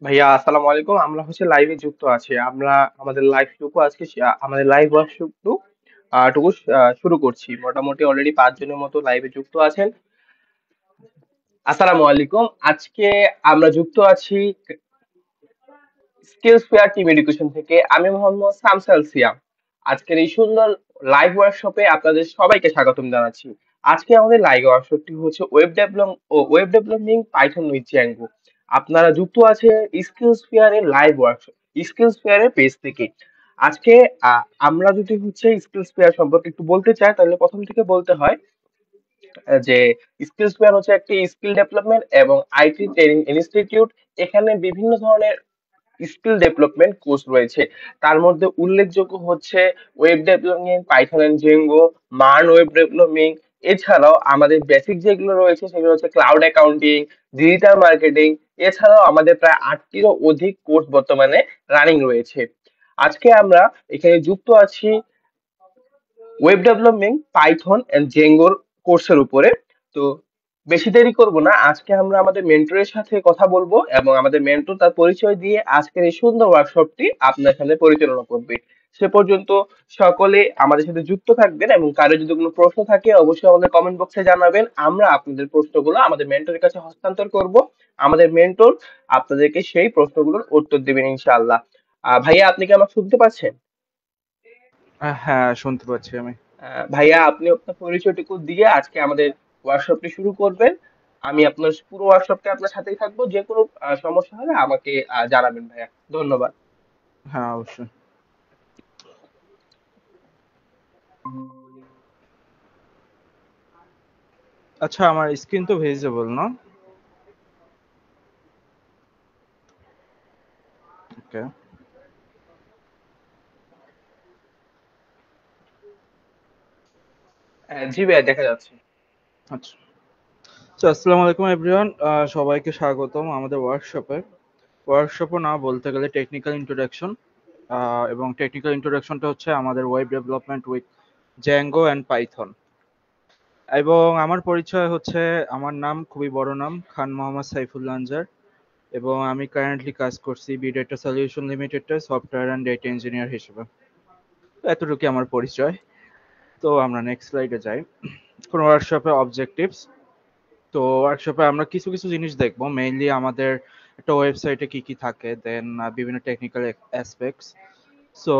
ভাইয়া আসসালামু আলাইকুম। আমরা হচ্ছে লাইভে যুক্ত আছি। আমরা আমাদের লাইভ টুকু আজকে আমাদের লাইভ ওয়ার্কশপ টুকু শুরু করছি। মোটামুটি অলরেডি 5 জনের মতো লাইভে যুক্ত আছেন। আসসালামু আলাইকুম। আজকে আমরা যুক্ত আছি স্কিলস ফেয়ার টিম এডুকেশন থেকে। আমি মোহাম্মদ সামসাল সিয়াম। আজকের এই সুন্দর লাইভ ওয়ার্কশপে আপনাদের সবাইকে স্বাগতম জানাচ্ছি। আজকে আমাদের লাইভ ওয়ার্কশপটি হচ্ছে web developing Python with Zango. আপনারা যুক্ত আছে স্কিলস ফেয়ার এর লাইভ ওয়ার্কশপ, স্কিলস ফেয়ার এর পেজ থেকে। আজকে আমরা যদি হচ্ছে স্কিলস ফেয়ার সম্পর্কে একটু বলতে চাই, তাহলে প্রথম থেকে বলতে হয় যে স্কিলস ফেয়ার হচ্ছে একটি স্কিল ডেভেলপমেন্ট এবং আইটি ট্রেনিং ইনস্টিটিউট। এখানে বিভিন্ন ধরনের স্কিল ডেভেলপমেন্ট কোর্স রয়েছে। তার মধ্যে উল্লেখযোগ্য হচ্ছে web developing, Python and Django, মান ওয়েব ডেভেলপিং। এছাড়াও আমাদের বেসিক যেগুলো রয়েছে সেগুলো হচ্ছে ক্লাউড অ্যাকাউন্টিং, ডিজিটাল মার্কেটিং। এছাড়াও আমাদের প্রায় 8টিরও অধিক কোর্স বর্তমানে রানিং রয়েছে। আজকে আমরা এখানে যুক্ত আছি ওয়েব ডেভেলপমেন্ট পাইথন এন্ড জেঙ্গোর কোর্সের উপরে। তো বেশি দেরি করব না, আজকে আমরা আমাদের মেন্টরের সাথে কথা বলবো এবং আমাদের মেন্টর তার পরিচয় দিয়ে আজকের এই সুন্দর ওয়ার্কশপটি আপনার সামনে পরিচালনা করবে। সে পর্যন্ত সকলে আমাদের সাথে যুক্ত থাকবেন এবং কারো যদি কোনো প্রশ্ন থাকে অবশ্যই আমাদের কমেন্ট বক্সে জানাবেন। আমরা আপনাদের প্রশ্নগুলো আমাদের মেন্টরের কাছে হস্তান্তর করব। আমাদের মেন্টর আপনাদেরকে সেই প্রশ্নগুলোর উত্তর দিবেন ইনশাআল্লাহ। ভাইয়া, আপনি কি আমাকে শুনতে পাচ্ছেন? হ্যাঁ, শুনতে পাচ্ছি আমি। ভাইয়া, আপনি আপনার পরিচয়টুকু দিয়ে আজকে আমাদের ওয়ার্কশপটি শুরু করবেন। আমি আপনার পুরো ওয়ার্কশপটা আপনার সাথেই থাকবো। যে কোনো সমস্যা হলে আমাকে জানাবেন ভাইয়া। ধন্যবাদ। হ্যাঁ, অবশ্যই। আচ্ছা, আমার স্ক্রিন তো ভিজিবল না? ওকে। জি ভাইয়া, দেখা যাচ্ছে। আচ্ছা, তো আসসালামু আলাইকুম এভরিওয়ান, সবাইকে স্বাগতম আমাদের ওয়ার্কশপও না বলতে গেলে টেকনিক্যাল ইন্ট্রোডাকশন। এবং টেকনিক্যাল ইন্ট্রোডাকশনটা হচ্ছে আমাদের web development with Zango and Python. এবং আমার পরিচয় হচ্ছে, আমার নাম খুবই বড় নাম, খান মোহাম্মদ সাইফুল্লাহ আনজার। এবং আমি কারেন্টলি কাজ করছি B data solution limited software and data engineer হিসেবে। তো এতটুকু আমার পরিচয়। তো আমরা নেক্সট স্লাইডে যাই। কোনো ওয়ার্কশপে অবজেক্টিভস। তো ওয়ার্কশপে আমরা কিছু কিছু জিনিস দেখবো, মেইনলি আমাদের একটা ওয়েবসাইটে কি কি থাকে, দেন বিভিন্ন technical aspects. So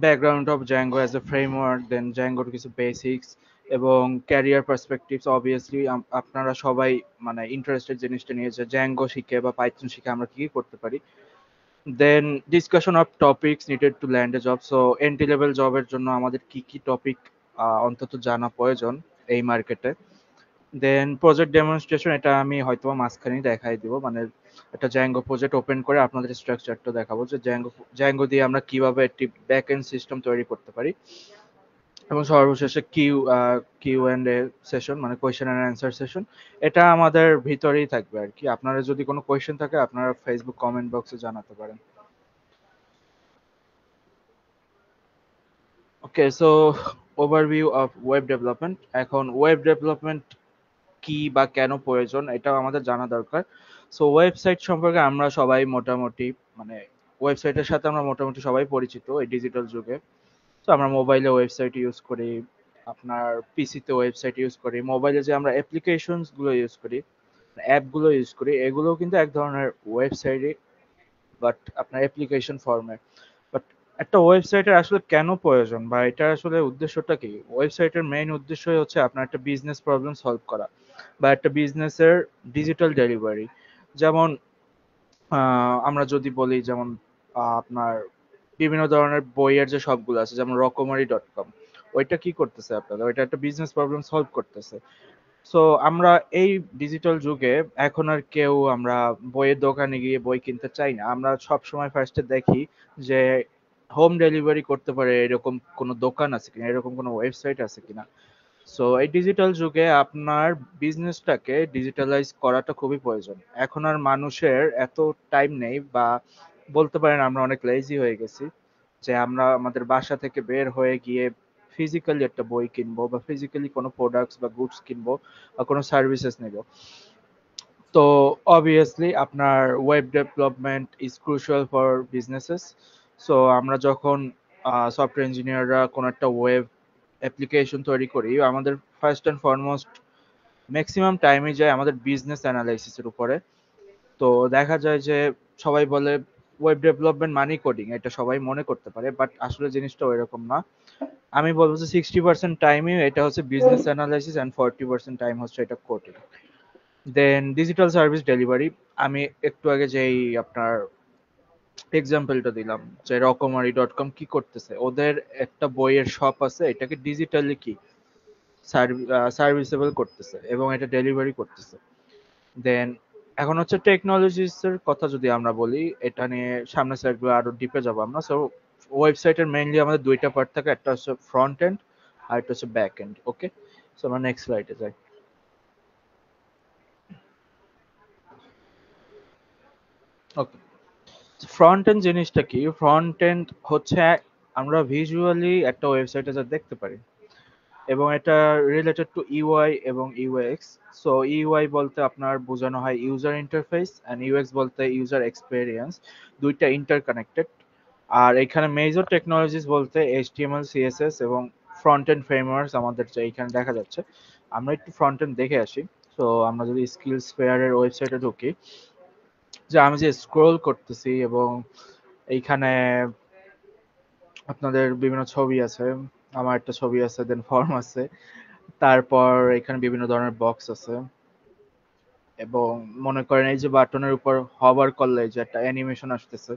background of Django as a framework, then জ্যাঙ্গোর কিছু বেসিক্স এবং ক্যারিয়ার পার্সপেক্টিভস। অবভিয়াসলি আপনারা সবাই মানে ইন্টারেস্টেড জিনিসটা নিয়ে, যে জ্যাঙ্গো শিখে বা পাইথন শিখে আমরা কি কি করতে পারি। Then discussion of topics needed to land a job. So entry level জবের জন্য আমাদের কি কি টপিক অন্তত জানা প্রয়োজন এই মার্কেটে। দেন প্রজেক্ট ডেমনস্ট্রেশন, এটা আমি হয়তো মাঝখানেই দেখাই দিব, মানে একটা জ্যাঙ্গো প্রজেক্ট ওপেন করে আপনাদের স্ট্রাকচারটা দেখাবো, যে জ্যাঙ্গো জ্যাঙ্গো দিয়ে আমরা কিভাবে একটি ব্যাক এন্ড সিস্টেম তৈরি করতে পারি। এবং সর্বশেষে কিউ অ্যান্ড এ সেশন, মানে কোয়েশ্চেন অ্যান্ড অ্যান্সার সেশন। এটা আমাদের ভিতরেই থাকবে আর কি। আপনারা যদি কোনো কোয়েশ্চেন থাকে আপনারা ফেসবুক কমেন্ট বক্সে জানাতে পারেন। Okay, so overview of web development. এখন ওয়েব ডেভেলপমেন্ট কি বা কেন প্রয়োজন এটাও আমাদের জানা দরকার। সো ওয়েবসাইট সম্পর্কে আমরা সবাই মোটামুটি, মানে ওয়েবসাইটের সাথে আমরা মোটামুটি সবাই পরিচিত এই ডিজিটাল যুগে। তো আমরা মোবাইলে ওয়েবসাইট ইউজ করি, আপনার পিসিতে ওয়েবসাইট ইউজ করি, মোবাইলে যে আমরা অ্যাপ্লিকেশনস গুলো ইউজ করি, অ্যাপগুলো ইউজ করি, এগুলোও কিন্তু এক ধরনের ওয়েবসাইটই, বাট আপনার অ্যাপ্লিকেশন ফর্মে। বাট একটা ওয়েবসাইটের আসলে কেন প্রয়োজন বা এটার আসলে উদ্দেশ্যটা কি? ওয়েবসাইটের মেইন উদ্দেশ্যই হচ্ছে আপনার একটা বিজনেস প্রবলেম সলভ করা বা একটা বিজনেসের ডিজিটাল ডেলিভারি। যেমন আমরা যদি বলি, যেমন আপনার বিভিন্ন ধরনের বইয়ের যে শপগুলো আছে, যেমন রকমারি.com, ওইটা কি করতেছে আপনাদের? ওইটা একটা বিজনেস প্রবলেম সলভ করতেছে। সো আমরা এই ডিজিটাল যুগে এখন আর কেউ আমরা বইয়ের দোকানে গিয়ে বই কিনতে চাই না। আমরা সব সময় ফার্স্টে দেখি যে হোম ডেলিভারি করতে পারে এরকম কোনো দোকান আছে কিনা, এরকম কোনো ওয়েবসাইট আছে কিনা। সো এই ডিজিটাল যুগে আপনার বিজনেসটাকে ডিজিটালাইজ করাটা খুবই প্রয়োজন। এখন আর মানুষের এত টাইম নেই, বা বলতে পারেন আমরা অনেক লেজি হয়ে গেছি, যে আমরা আমাদের বাসা থেকে বের হয়ে গিয়ে ফিজিক্যালি একটা বই কিনবো, বা ফিজিক্যালি কোনো প্রোডাক্টস বা গুডস কিনবো, বা কোনো সার্ভিসেস নেব। তো অবভিয়াসলি আপনার web development is crucial for businesses. So আমরা যখন সফটওয়্যার ইঞ্জিনিয়াররা কোনো একটা ওয়েব অ্যাপ্লিকেশন তৈরি করি, আমাদের ফার্স্ট অ্যান্ড ফরমোস্ট ম্যাক্সিমাম টাইমই যায় আমাদের বিজনেস অ্যানালাইসিসের উপরে। তো দেখা যায় যে সবাই বলে ওয়েব ডেভেলপমেন্ট মানি কোডিং, এটা সবাই মনে করতে পারে, বাট আসলে জিনিসটা ওইরকম না। আমি বলবো যে 60% টাইমই এটা হচ্ছে বিজনেস অ্যানালাইসিস, অ্যান্ড 40% টাইম হচ্ছে এটা কোডিং। দেন ডিজিটাল সার্ভিস ডেলিভারি। আমি একটু আগে যেই আপনার এক্সাম্পলটা দিলাম, যে রকমারি.কম কি করতেছে, ওদের একটা বইয়ের শপ আছে, এটাকে ডিজিটালি কি সার্ভিসেবল করতেছে এবং এটা ডেলিভারি করতেছে। দেন এখন হচ্ছে টেকনোলজিস এর কথা যদি আমরা বলি, এটা নিয়ে সামনে স্লাইডগুলো আরো ডিপে যাবো আমরা। সো ওয়েবসাইটের মেইনলি আমাদের দুইটা পার্ট থাকে, একটা হচ্ছে ফ্রন্ট এন্ড আর একটা হচ্ছে ব্যাক এন্ড। ওকে, সো আমরা নেক্সট স্লাইডে যাই। ওকে, ফ্রন্ট এন্ড জিনিসটা কি? ফ্রন্ট এন্ড হচ্ছে আমরা ভিজুয়ালি একটা ওয়েবসাইটে যা দেখতে পারি, এবং এটা রিলেটেড টু ইউআই এবং ইউএক্স। সো ইউআই বলতে আপনার বোঝানো হয় ইউজার ইন্টারফেস, অ্যান্ড ইউএক্স বলতে ইউজার এক্সপেরিয়েন্স। দুইটা ইন্টারকানেক্টেড। আর এখানে মেজর টেকনোলজিস বলতে এইচটিএমএল, সিএসএস এবং ফ্রন্ট এন্ড ফ্রেমওয়ার্কস আমাদের যে এখানে দেখা যাচ্ছে। আমরা একটু ফ্রন্ট এন্ড দেখে আসি। সো আমরা যদি স্কিলস ফেয়ারের ওয়েবসাইটে ঢুকি, যে আমি যে স্ক্রোল করতেছি এবং এইখানে আপনাদের বিভিন্ন ছবি আছে, আমার একটা ছবি আছে, দেন ফর্ম আছে, তারপর এখানে বিভিন্ন ধরনের বক্স আছে, এবং মনে করেন এই যে বাটনের উপর হভার করলে যে একটা অ্যানিমেশন আসতেছে।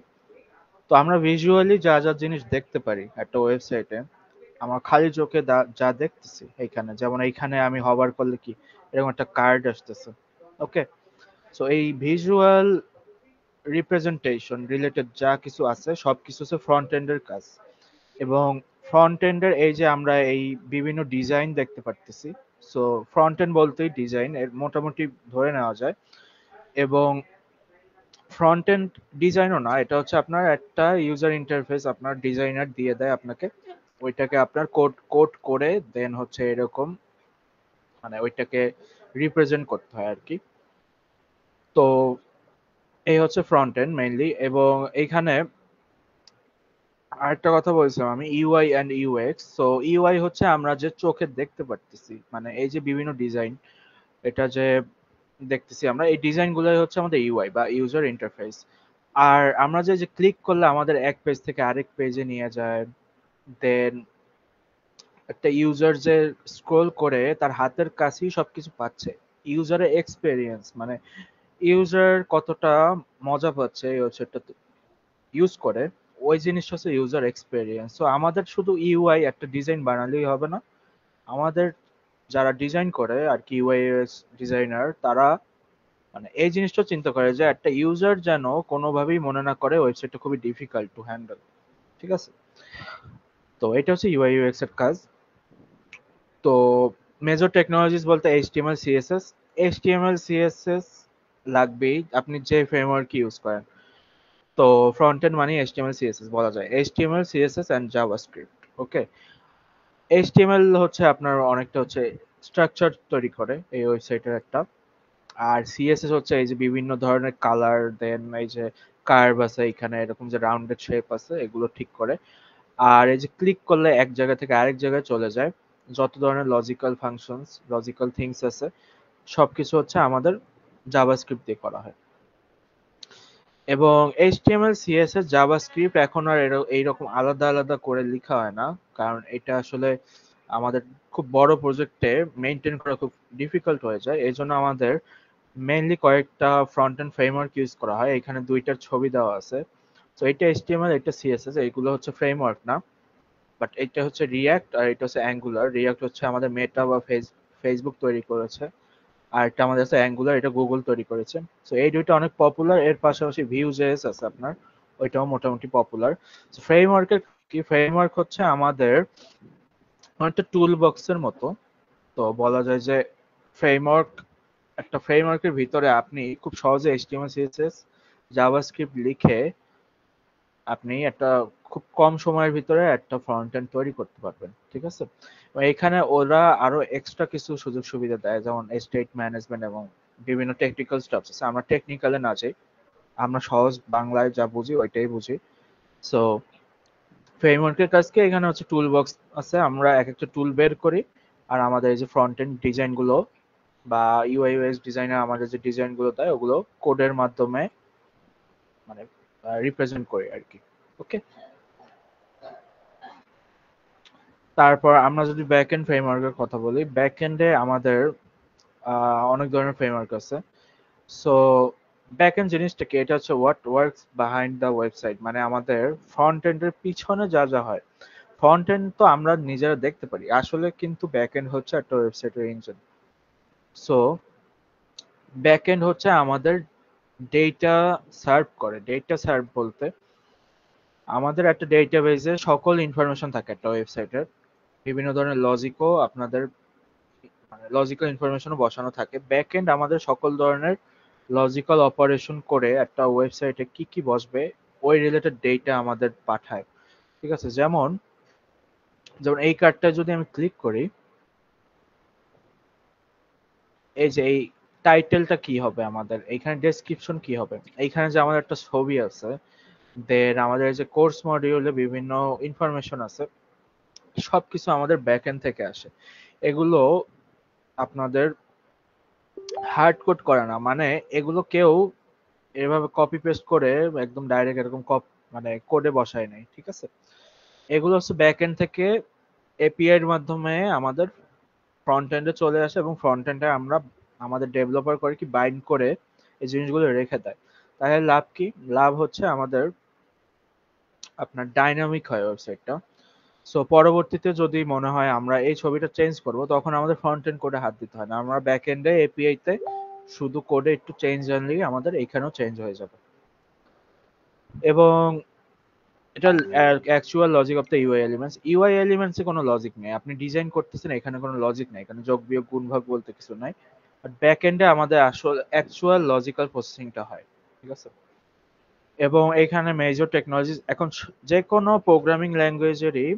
তো আমরা ভিজুয়ালি যা যা জিনিস দেখতে পারি একটা ওয়েবসাইটে, আমার খালি চোখে যা দেখতেছি এইখানে, যেমন এইখানে আমি হভার করলে কি এরকম একটা কার্ড আসতেছে। ওকে, সো এই ভিজুয়াল রিপ্রেজেন্টেশন রিলেটেড যা কিছু আছে সবকিছু হচ্ছে ফ্রন্ট এন্ডের কাজ। এবং ফ্রন্ট এন্ডের এই যে আমরা এই বিভিন্ন ডিজাইন দেখতে পারতেছি, সো ফ্রন্ট এন্ড বলতেই ডিজাইন এর মোটামুটি ধরে নেওয়া যায়। এবং ফ্রন্ট এন্ড ডিজাইনও না, এটা হচ্ছে আপনার একটা ইউজার ইন্টারফেস আপনার ডিজাইনার দিয়ে দেয় আপনাকে, ওইটাকে আপনার কোড কোড করে দেন হচ্ছে এরকম, মানে ওইটাকে রিপ্রেজেন্ট করতে হয় আর কি। তো এই হচ্ছে ফ্রন্ট এন্ড মেইনলি। এবং এইখানে আরেকটা কথা বলছিলাম আমি, UI and UX. So UI হচ্ছে আমরা যে চোখে দেখতে পারতেছি, মানে এই যে বিভিন্ন ডিজাইন, এটা যে দেখতেছি আমরা, এই ডিজাইন গুলোই হচ্ছে আমাদের ইউআই বা ইউজার ইন্টারফেস। আর আমরা যে যে ক্লিক করলে আমাদের এক পেজ থেকে আরেক পেজে নিয়ে যায়, দেন একটা ইউজার যে স্ক্রোল করে তার হাতের কাছেই সবকিছু পাচ্ছে, ইউজারের এক্সপেরিয়েন্স মানে ইউজার কতটা মজা পাচ্ছে এই ওয়েবসাইটটা ইউজ করে, ওই জিনিসটা হচ্ছে ইউজার এক্সপেরিয়েন্স। তো আমাদের শুধু ইউআই একটা ডিজাইন বানালেই হবে না, আমাদের যারা ডিজাইন করে আর কি, ইউআই ডিজাইনার, তারা মানে এই জিনিসটা চিন্তা করে যে একটা ইউজার যেন কোনোভাবেই মনে না করে ওয়েবসাইটটা খুবই ডিফিকাল্ট টু হ্যান্ডেল। ঠিক আছে, তো এটা হচ্ছে ইউআই ইউএক্স এর কাজ। তো মেজর টেকনোলজিস বলতে এইচটিএমএল, সিএসএস। এইচটিএমএল, সিএসএস লাগবেই আপনি যে ফ্রেমওয়ার্ক ইউজ করেন। তো ফ্রন্ট এন্ড মানে এইচটিএমএল, সিএসএস বলা যায়, HTML, CSS and JavaScript. Okay, HTML হচ্ছে আপনার অনেকটা হচ্ছে স্ট্রাকচার তৈরি করে এই ওয়েবসাইটের একটা। আর সিএসএস হচ্ছে এই যে বিভিন্ন ধরনের কালার, দেন এই যে কার্ভ আছে এখানে, এরকম যে রাউন্ডেড শেপ আছে এগুলো ঠিক করে। আর এই যে ক্লিক করলে এক জায়গা থেকে আরেক জায়গায় চলে যায়, যত ধরনের লজিক্যাল ফাংশনস, লজিক্যাল থিংস আছে, সবকিছু হচ্ছে আমাদের জাভাস্ক্রিপ্ট দিয়ে করা হয়। এবং এইচটিএমএল, সিএসএস, জাভাস্ক্রিপ্ট এখন আর এইরকম আলাদা আলাদা করে লেখা হয় না, কারণ এটা আসলে আমাদের খুব বড় প্রজেক্টে মেনটেন করা খুব ডিফিকাল্ট হয়ে যায়। এই জন্য আমাদের মেইনলি কয়েকটা ফ্রন্ট এন্ড ফ্রেমওয়ার্ক ইউজ করা হয়। এখানে দুইটার ছবি দেওয়া আছে। তো এটা এইচটিএমএল, এটা সিএসএস, এইগুলো হচ্ছে ফ্রেমওয়ার্ক না, বাট এটা হচ্ছে রিয়াক্ট আর এটা হচ্ছে অ্যাঙ্গুলার। রিয়াক্ট হচ্ছে আমাদের মেটা বা ফেসবুক তৈরি করেছে, আর এটা আমাদের আছে অ্যাঙ্গুলার, এটা গুগল তৈরি করেছে। সো এই দুইটা অনেক পপুলার। এর পাশাপাশি ভিউ.জেএস আছে আপনার, ওইটাও মোটামুটি পপুলার। ফ্রেমওয়ার্কের কি, ফ্রেমওয়ার্ক হচ্ছে আমাদের অনেকটা টুল বক্সের মতো, তো বলা যায় যে ফ্রেমওয়ার্ক, একটা ফ্রেমওয়ার্কের ভিতরে আপনি খুব সহজে এইচটিএমএল সিএসএস জাভাস্ক্রিপ্ট লিখে আপনি একটা খুব কম সময়ের ভিতরে একটা ফ্রন্ট এন্ড তৈরি করতে পারবেন, ঠিক আছে। এবং এখানে ওরা আরো এক্সট্রা কিছু সুযোগ সুবিধা দেয়, যেমন স্টেট ম্যানেজমেন্ট এবং বিভিন্ন টেকনিক্যাল স্টাফ আছে। আমরা টেকনিক্যালে না যাই, আমরা সহজ বাংলায় যা বুঝি ওইটাই বুঝি। সো ফ্রেমওয়ার্কের কাজকে এখানে হচ্ছে টুল বক্স আছে, আমরা এক একটা টুল বের করি আর আমাদের এই যে ফ্রন্ট এন্ড ডিজাইন গুলো বা ইউআই ইউএক্স ডিজাইনার আমাদের যে ডিজাইন গুলো দেয় ওগুলো কোডের মাধ্যমে মানে রিপ্রেজেন্ট করি আর কি। ওকে, তারপর আমরা যদি ব্যাক এন্ড ফ্রেমওয়ার্কের কথা বলি, ব্যাক এন্ডে আমাদের অনেক ধরনের ফ্রেমওয়ার্ক আছে। সো ব্যাক এন্ড জিনিসটা কি, এটা হচ্ছে what works behind the website, মানে আমাদের ফ্রন্ট এন্ডের পিছনে যা যা হয়। ফ্রন্ট এন্ড তো আমরা নিজেরা দেখতে পারি, আসলে কিন্তু ব্যাক এন্ড হচ্ছে একটা ওয়েবসাইটের ইঞ্জিন। সো ব্যাক এন্ড হচ্ছে আমাদের ডেটা সার্ভ করে। ডেটা সার্ভ বলতে আমাদের একটা ডেটাবেজে সকল ইনফরমেশন থাকে একটা ওয়েবসাইটের, বিভিন্ন ধরনের লজিকও আপনাদের মানে লজিক্যাল ইনফরমেশনও বসানো থাকে। ব্যাকএন্ড আমাদের সকল ধরনের লজিক্যাল অপারেশন করে একটা ওয়েবসাইটে কি কি বসবে ওই রিলেটেড ডেটা আমাদের পাঠায়, ঠিক আছে। যেমন যেমন এই কার্ডটা যদি আমি ক্লিক করি, এই যে এই টাইটেলটা কি হবে আমাদের, এইখানে ডেসক্রিপশন কি হবে, এইখানে যে আমাদের একটা ছবি আছে, দেন আমাদের যে কোর্স মডিউলে বিভিন্ন ইনফরমেশন আছে, সবকিছু আমাদের ব্যাকএন্ড থেকে আসে। এগুলো আপনাদের হার্ড কোড করে না, মানে এগুলো কেউ এভাবে কপি পেস্ট করে একদম ডাইরেক্ট এরকম মানে কোডে বসায় নাই, ঠিক আছে। এগুলো হচ্ছে ব্যাক এন্ড থেকে এপিআই এর মাধ্যমে আমাদের ফ্রন্ট এন্ডে চলে আসে এবং ফ্রন্ট এন্ডে আমরা আমাদের ডেভেলপার করে কি বাইন্ড করে এই জিনিসগুলো রেখে দেয়। তাহলে লাভ কি, লাভ হচ্ছে আমাদের আপনার ডাইনামিক হয় ওয়েবসাইটটা। সো পরবর্তীতে যদি মনে হয় আমরা এই ছবিটা চেঞ্জ করব, তখন আমাদের ফ্রন্ট এন্ড কোডে হাত দিতে হয় না, আমরা ব্যাক এন্ডে এপিআই তে শুধু কোডে একটু চেঞ্জ আনলেই আমাদের এখানেও চেঞ্জ হয়ে যাবে। এবং এটা actual logic of the UI elements. UI elements এ কোনো লজিক নেই, আপনি ডিজাইন করতেছেন এখানে কোনো লজিক নেই, এখানে যোগ বিয়োগ গুণ ভাগ বলতে কিছু নাই। বাট ব্যাক এন্ডে আমাদের আসল অ্যাকচুয়াল লজিক্যাল প্রসেসিংটা হয়, ঠিক আছে। এবং এখানে মেজর টেকনোলজিস এখন যে কোনো প্রোগ্রামিং ল্যাঙ্গুয়েজেরই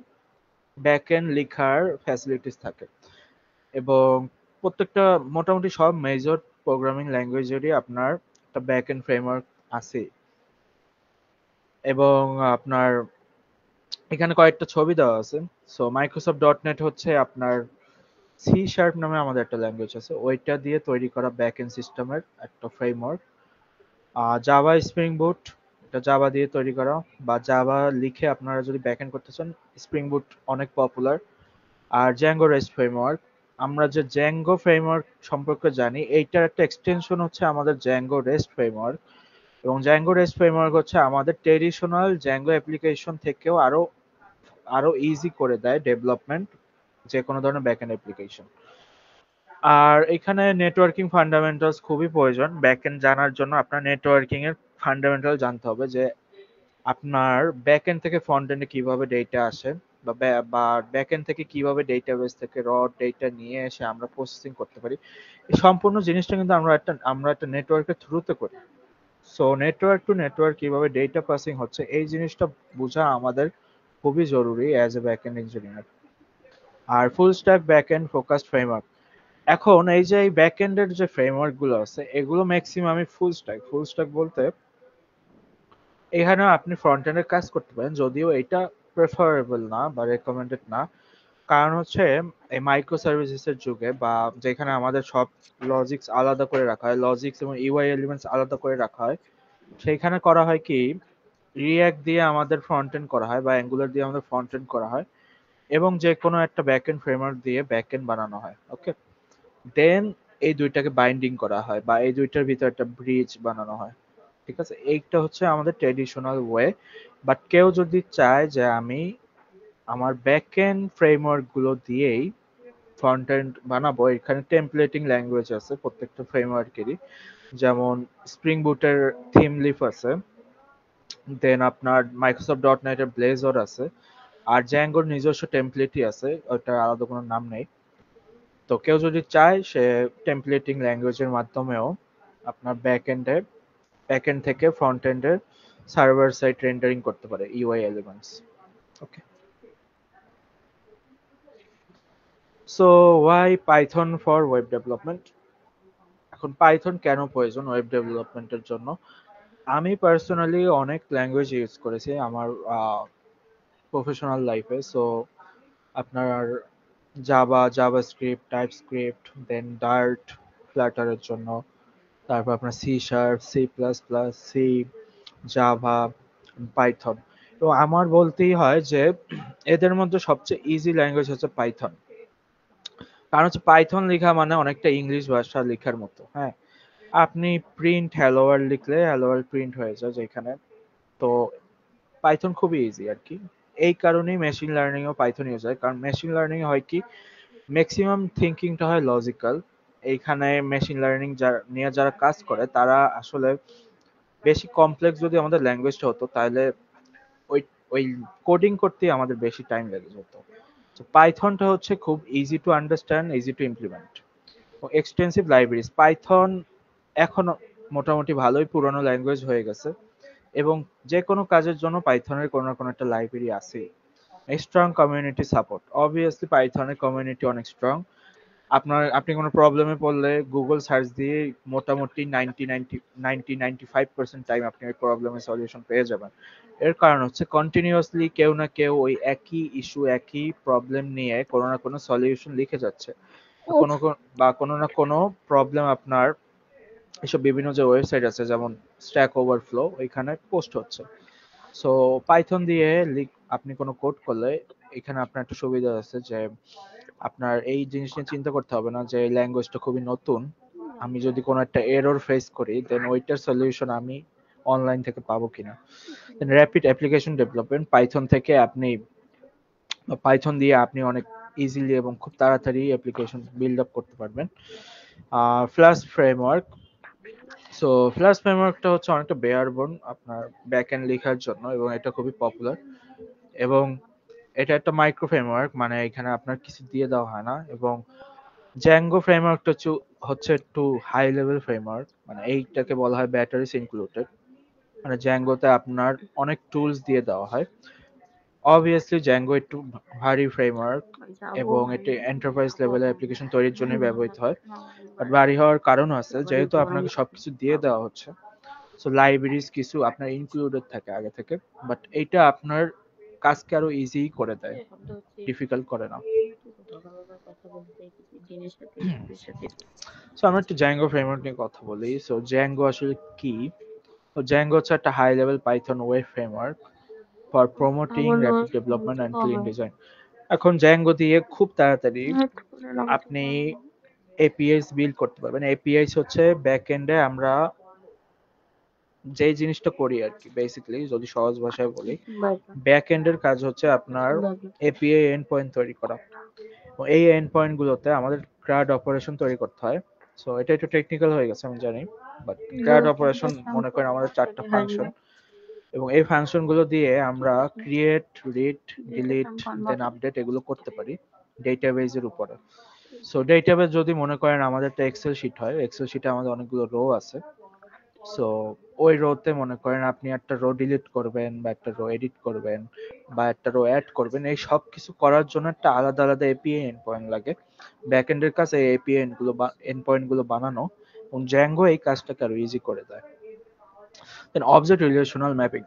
ব্যাক এন্ড লেখার ফ্যাসিলিটিস থাকে, এবং প্রত্যেকটা মোটামুটি সব মেজর প্রোগ্রামিং ল্যাঙ্গুয়েজেরই আপনার একটা ব্যাক এন্ড ফ্রেমওয়ার্ক আছে। এবং আপনার এখানে কয়েকটা ছবি দেওয়া আছে। সো মাইক্রোসফট ডট নেট হচ্ছে আপনার সি শার্প নামে আমাদের একটা ল্যাঙ্গুয়েজ আছে, ওইটা দিয়ে তৈরি করা ব্যাক এন্ড সিস্টেমের একটা ফ্রেমওয়ার্ক। জাভা স্প্রিং বুট, এটা জাভা দিয়ে তৈরি করা, বা জাভা লিখে আপনারা যদি ব্যাক এন্ড করতে চান, স্প্রিং বুট অনেক পপুলার। আর জ্যাঙ্গো রেস্ট ফ্রেমওয়ার্ক, আমরা যে জ্যাঙ্গো ফ্রেমওয়ার্ক সম্পর্কে জানি, এইটার একটা এক্সটেনশন হচ্ছে আমাদের জ্যাঙ্গো রেস্ট ফ্রেমওয়ার্ক। এবং জ্যাঙ্গো রেস্ট ফ্রেমওয়ার্ক হচ্ছে আমাদের ট্রেডিশনাল জ্যাঙ্গো অ্যাপ্লিকেশন থেকেও আরো আরো ইজি করে দেয় ডেভেলপমেন্ট যে কোনো ধরনের ব্যাকএন্ড অ্যাপ্লিকেশন। আর এখানে নেটওয়ার্কিং ফান্ডামেন্টালস খুবই প্রয়োজন। ব্যাকএন্ড জানার জন্য আপনার নেটওয়ার্কিং এর ফান্ডামেন্টাল জানতে হবে, যে আপনার ব্যাকএন্ড থেকে ফ্রন্ট এন্ডে কিভাবে ডেটা আসে, বা ব্যাকএন্ড থেকে কিভাবে ডেটাবেস থেকে ডেটা নিয়ে এসে আমরা প্রসেসিং করতে পারি। এই সম্পূর্ণ জিনিসটা কিন্তু আমরা একটা নেটওয়ার্কের থ্রুতে করি। সো নেটওয়ার্ক টু নেটওয়ার্ক কিভাবে ডেটা পাসিং হচ্ছে এই জিনিসটা বোঝা আমাদের খুবই জরুরি অ্যাজ এ ব্যাকএন্ড ইঞ্জিনিয়ার। আর full stack backend focused framework, এখন এই যে এই ব্যাকএন্ডের যে ফ্রেমওয়ার্ক গুলো আছে এগুলো ম্যাক্সিমামই ফুল স্ট্যাক বলতে এখানেও আপনি ফ্রন্ট এন্ডের কাজ করতে পারেন, যদিও এটা প্রেফারেবল না বা রেকমেন্ডেড না। কারণ হচ্ছে এই মাইক্রো সার্ভিসেস এর যুগে, বা যেখানে আমাদের সব লজিক্স আলাদা করে রাখা হয়, লজিক্স এবং ইউআই এলিমেন্টস আলাদা করে রাখা হয়, সেইখানে করা হয় কি রিয়্যাক্ট দিয়ে আমাদের ফ্রন্ট এন্ড করা হয় বা অ্যাঙ্গুলার দিয়ে আমাদের ফ্রন্ট এন্ড করা হয়, এবং যে কোনো একটা ব্যাক এন্ড ফ্রেমওয়ার্ক দিয়ে ব্যাক এন্ড বানানো হয়। ওকে, দেন এই দুইটাকে বাইন্ডিং করা হয় বা এই দুইটার ভিতরে একটা ব্রিজ বানানো হয়, ঠিক আছে। এইটা হচ্ছে আমাদের ট্রেডিশনাল ওয়ে। বাট কেউ যদি চায় যে আমি আমার ব্যাক এন্ড ফ্রেমওয়ার্ক গুলো দিয়েই ফ্রন্ট এন্ড বানাবো, এখানে টেমপ্লেটিং ল্যাঙ্গুয়েজ আছে প্রত্যেকটা ফ্রেমওয়ার্কেরই, যেমন স্প্রিং বুটের থিম লিফ আছে, দেন আপনার মাইক্রোসফট ডট নেট এর ব্লেজর আছে, আর জ্যাঙ্গোর নিজস্ব টেমপ্লেটই আছে, ওটার আলাদা কোনো নাম নেই। তো কেউ যদি চায় সে টেমপ্লেটিং ল্যাঙ্গুয়েজের মাধ্যমেও আপনার ব্যাক এন্ড থেকে ফ্রন্ট এন্ডের সার্ভার সাইড রেন্ডারিং করতে পারে UI elements. Okay, so why Python for web development? এখন পাইথন কেন প্রয়োজন ওয়েব ডেভেলপমেন্টের জন্য? আমি পার্সোনালি অনেক ল্যাঙ্গুয়েজ ইউজ করেছি আমার প্রফেশনাল লাইফে। সো আপনার জাভাস্ক্রিপ্ট, টাইপস্ক্রিপ্ট, দেন ডার্ট ফ্লাটারের জন্য, তারপর আপনার C#, C++, C, Java, Python. তো আমার বলতেই হয় যে এদের মধ্যে সবচেয়ে ইজি ল্যাঙ্গুয়েজ হচ্ছে পাইথন। কারণ হচ্ছে পাইথন লেখা মানে অনেকটা ইংলিশ ভাষা লেখার মতো। হ্যাঁ, আপনি প্রিন্ট হ্যালো ওয়ার্ল্ড লিখলে হ্যালো ওয়ার্ল্ড প্রিন্ট হয়ে যায় যেখানে। তো পাইথন খুবই ইজি আর কি। এই কারণেই মেশিন লার্নিং ও পাইথন ইউজ হয়, কারণ মেশিন লার্নিং হয় কি ম্যাক্সিমাম থিঙ্কিংটা হয় লজিক্যাল। এইখানে মেশিন লার্নিং নিয়ে যারা কাজ করে তারা আসলে বেশি কমপ্লেক্স যদি আমাদের ল্যাঙ্গুয়েজটা হতো তাহলে ওই ওই কোডিং করতে আমাদের বেশি টাইম লেগে যেত। তো পাইথনটা হচ্ছে খুব easy to understand, easy to implement. Extensive libraries, Python এখন মোটামুটি ভালোই পুরনো ল্যাঙ্গুয়েজ হয়ে গেছে এবং যে কোনো কাজের জন্য পাইথনের কোনো না কোনো একটা লাইব্রেরি আছে। স্ট্রং কমিউনিটি সাপোর্ট, অবভিয়াসলি পাইথনের কমিউনিটি অনেক স্ট্রং। আপনি কোনো প্রবলেমে পড়লে গুগল সার্চ দিয়ে মোটামুটি 90-95% টাইম আপনি ওই প্রবলেমের সলিউশন পেয়ে যাবেন। এর কারণ হচ্ছে কন্টিনিউয়াসলি কেউ না কেউ ওই একই ইস্যু, একই প্রবলেম নিয়ে কোনো না কোনো সলিউশন লিখে যাচ্ছে। কোনো না কোনো প্রবলেম আপনার এসব বিভিন্ন যে ওয়েবসাইট আছে যেমন স্ট্যাক ওভারফ্লো, ওইখানে পোস্ট হচ্ছে। সো পাইথন দিয়ে আপনি কোনো কোড করলে এখানে আপনার একটা সুবিধা আছে যে আপনার এই জিনিস নিয়ে চিন্তা করতে হবে না যে ল্যাঙ্গুয়েজটা খুবই নতুন, আমি যদি কোনো একটা এরর ফেস করি দেন ওইটার সলিউশন আমি অনলাইন থেকে পাবো কিনা। দেন র্যাপিড অ্যাপ্লিকেশন ডেভেলপমেন্ট, পাইথন দিয়ে আপনি অনেক ইজিলি এবং খুব তাড়াতাড়ি অ্যাপ্লিকেশন বিল্ড আপ করতে পারবেন। ফ্লাশ ফ্রেমওয়ার্ক, সো ফ্লাশ ফ্রেমওয়ার্কটা হচ্ছে অনেকটা বেয়ারবোন আপনার ব্যাক এন্ড লেখার জন্য এবং এটা খুবই পপুলার এবং এটা একটা মাইক্রো ফ্রেমওয়ার্ক, মানে এখানে আপনার কিছু দিয়ে দেওয়া হয় না। এবং জ্যাঙ্গো ফ্রেমওয়ার্কটা হচ্ছে একটু হাই লেভেল ফ্রেমওয়ার্ক, মানে এইটাকে বলা হয় ব্যাটারিজ ইনক্লুডেড। মানে জ্যাঙ্গোতে আপনার অনেক টুলস দিয়ে দেওয়া হয়। অবভিয়াসলি জ্যাঙ্গো একটু ভারী ফ্রেমওয়ার্ক এবং এটি এন্টারপ্রাইজ লেভেলের অ্যাপ্লিকেশন তৈরির জন্য ব্যবহৃত হয়। বাট ভারী হওয়ার কারণ আছে যেহেতু আপনাকে সবকিছু দিয়ে দেওয়া হচ্ছে, সো লাইব্রেরিজ কিছু আপনার ইনক্লুডেড থাকে আগে থেকে, বাট এইটা আপনার কাজকে আরো ইজি করে দেয়, ডিফিকাল্ট করে না। সো আমরা একটু জ্যাঙ্গো ফ্রেমওয়ার্ক নিয়ে কথা বলি। সো জ্যাঙ্গো আসলে কি? তো জ্যাঙ্গো হচ্ছে একটা high level Python web framework for promoting rapid development and clean design. এখন জ্যাঙ্গো দিয়ে খুব তাড়াতাড়ি আপনি এপিআইস বিল্ড করতে পারবেন। এপিআইস হচ্ছে ব্যাক এন্ডে আমরা যে জিনিসটা করি আর কি, বেসিক্যালি যদি সহজ ভাষায় বলি, ব্যাক এন্ডের কাজ হচ্ছে আপনার এপিআই এন্ড পয়েন্ট তৈরি করা। এই এন্ড পয়েন্ট গুলোতে আমাদের ক্রাড অপারেশন তৈরি করতে হয়। সো এটা একটু টেকনিক্যাল হয়ে গেছে আমি জানি, বাট ক্রাড অপারেশন মনে করেন আমাদের 4টা ফাংশন এবং এই ফাংশন গুলো দিয়ে আমরা ক্রিয়েট, রিড, ডিলিট, দেন আপডেট এগুলো করতে পারি ডেটাবেজের উপরে। সো ডেটাবেজ যদি মনে করেন আমাদের একটা এক্সেল শিট হয়, এক্সেল শিটে আমাদের অনেকগুলো রো আছে। সো ওই রোতে মনে করেন আপনি একটা রো ডিলিট করবেন বা একটা রো এডিট করবেন বা একটা রো অ্যাড করবেন, এই সব কিছু করার জন্য একটা আলাদা আলাদা এপিআই এন্ড পয়েন্ট লাগে। ব্যাকএন্ডের কাছে এই এপিআই এন্ড পয়েন্ট গুলো বানানো এবং জ্যাঙ্গো এই কাজটাকে আরো ইজি করে দেয়। দেন অবজেক্ট রিলেশনাল ম্যাপিং,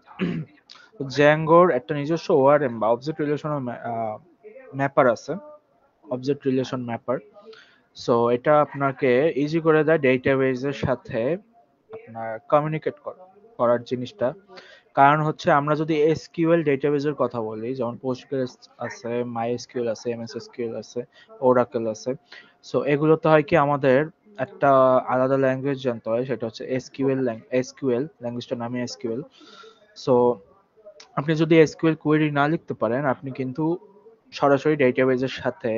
জ্যাঙ্গোর একটা নিজস্ব ওআরএম বা অবজেক্ট রিলেশনাল ম্যাপার আছে, অবজেক্ট রিলেশন ম্যাপার। সো এটা আপনাকে ইজি করে দেয় ডেটাবেজের সাথে আপনার কমিউনিকেট করার জিনিসটা। কারণ হচ্ছে আমরা যদি এসকিউএল ডেটাবেজের কথা বলি, যেমন পোস্টগ্রেস আছে, মাইএসকিউএল আছে, এমএসএসকিউএল আছে, ওরাকেল আছে। সো এগুলোতে হয় কি আমাদের একটা আলাদা ল্যাঙ্গুয়েজ জানতে হয়, সেটা হচ্ছে এসকিউএল ল্যাঙ্গুয়েজটার নামই এসকিউএল। সো আপনি যদি এসকিউএল কোয়েরি না লিখতে পারেন আপনি কিন্তু সরাসরি ডেটাবেজের সাথে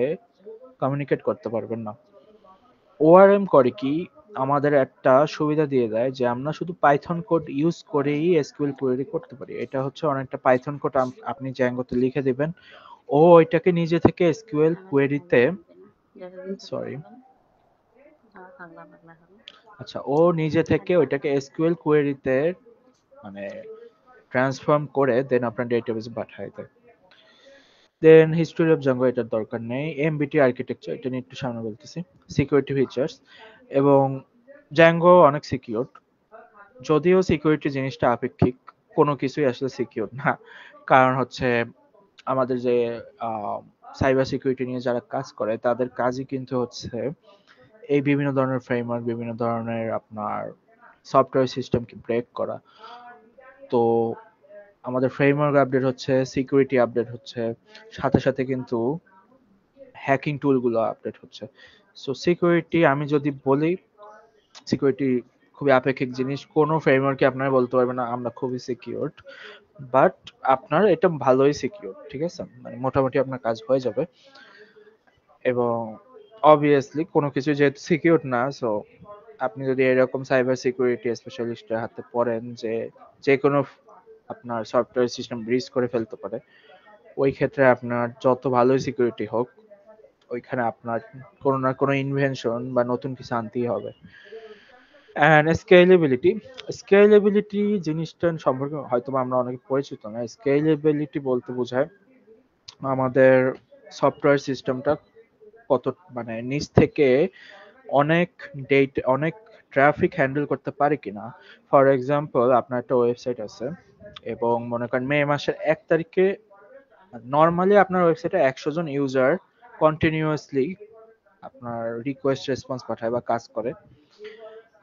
কমিউনিকেট করতে পারবেন না। ওআরএম করে কি আমাদের একটা সুবিধা দিয়ে দেয় যে আমরা শুধু পাইথন কোড ইউজ করেই এসকিউএল কোয়েরি করতে পারি। এটা হচ্ছে অনেকটা পাইথন কোড আপনি জ্যাঙ্গোতে লিখে দিবেন, ও ওইটাকে নিজে থেকে এসকিউএল কোয়েরিতে সরি, আচ্ছা, ও নিজে থেকে ওইটাকে এসকিউএল কোয়েরিতে মানে ট্রান্সফর্ম করে দেন আপনার ডেটাবেসে পাঠায় দেয়। দেন হিস্টোরি অফ জাঙ্গো এটার দরকার নেই। এমবিটি আর্কিটেকচার এটা নিয়ে একটু সামনে বলতেছি। সিকিউরিটি ফিচার্স এবং জ্যাঙ্গো অনেক সিকিউর, যদিও সিকিউরিটি জিনিসটা আপেক্ষিক, কোনো কিছুই আসলে সিকিউর না। কারণ হচ্ছে আমাদের যে সাইবার সিকিউরিটি নিয়ে যারা কাজ করে তাদের কাজই কিন্তু হচ্ছে এই বিভিন্ন ধরনের ফ্রেমওয়ার্ক, বিভিন্ন ধরনের আপনার সফটওয়্যার সিস্টেমকে ব্রেক করা। তো আমাদের ফ্রেমওয়ার্ক আপডেট হচ্ছে, সিকিউরিটি আপডেট হচ্ছে, সাথে সাথে কিন্তু হ্যাকিং টুলগুলো আপডেট হচ্ছে। সো সিকিউরিটি আমি যদি বলি, সিকিউরিটি খুবই আপেক্ষিক জিনিস। কোনো ফ্রেমওয়ার্কে আপনারা বলতে পারবেন না আমরা খুবই সিকিউরড, বাট আপনার এটা ভালোই সিকিউর, ঠিক আছে, মানে মোটামুটি আপনার কাজ হয়ে যাবে। এবং অবভিয়াসলি কোনো কিছু যেহেতু সিকিউর না, সো আপনি যদি এরকম সাইবার সিকিউরিটি স্পেশালিস্টের হাতে পড়েন যে যে কোনো আপনার সফটওয়্যার সিস্টেম ব্রিজ করে ফেলতে পারে, ওই ক্ষেত্রে আপনার যত ভালোই সিকিউরিটি হোক, ওইখানে আপনার কোনো না কোনো ইনভেনশন বা নতুন কিছু আনতেই হবে। অ্যান্ড স্কেলেবিলিটি, স্কেলেবিলিটি জিনিসটা সম্পর্কে হয়তো আমরা অনেকে পরিচিত না। স্কেলেবিলিটি বলতে বোঝায় আমাদের সফটওয়্যার সিস্টেমটা কত মানে নিচ থেকে অনেক অনেক ট্রাফিক হ্যান্ডেল করতে পারে কিনা। ফর এক্সাম্পল, আপনার একটা ওয়েবসাইট আছে এবং মনে করেন মে মাসের 1 তারিখে নর্মালি আপনার ওয়েবসাইটে 100 জন ইউজার কন্টিনিউয়াসলি আপনার রিকোয়েস্ট রেসপন্স পাঠায় বা কাজ করে।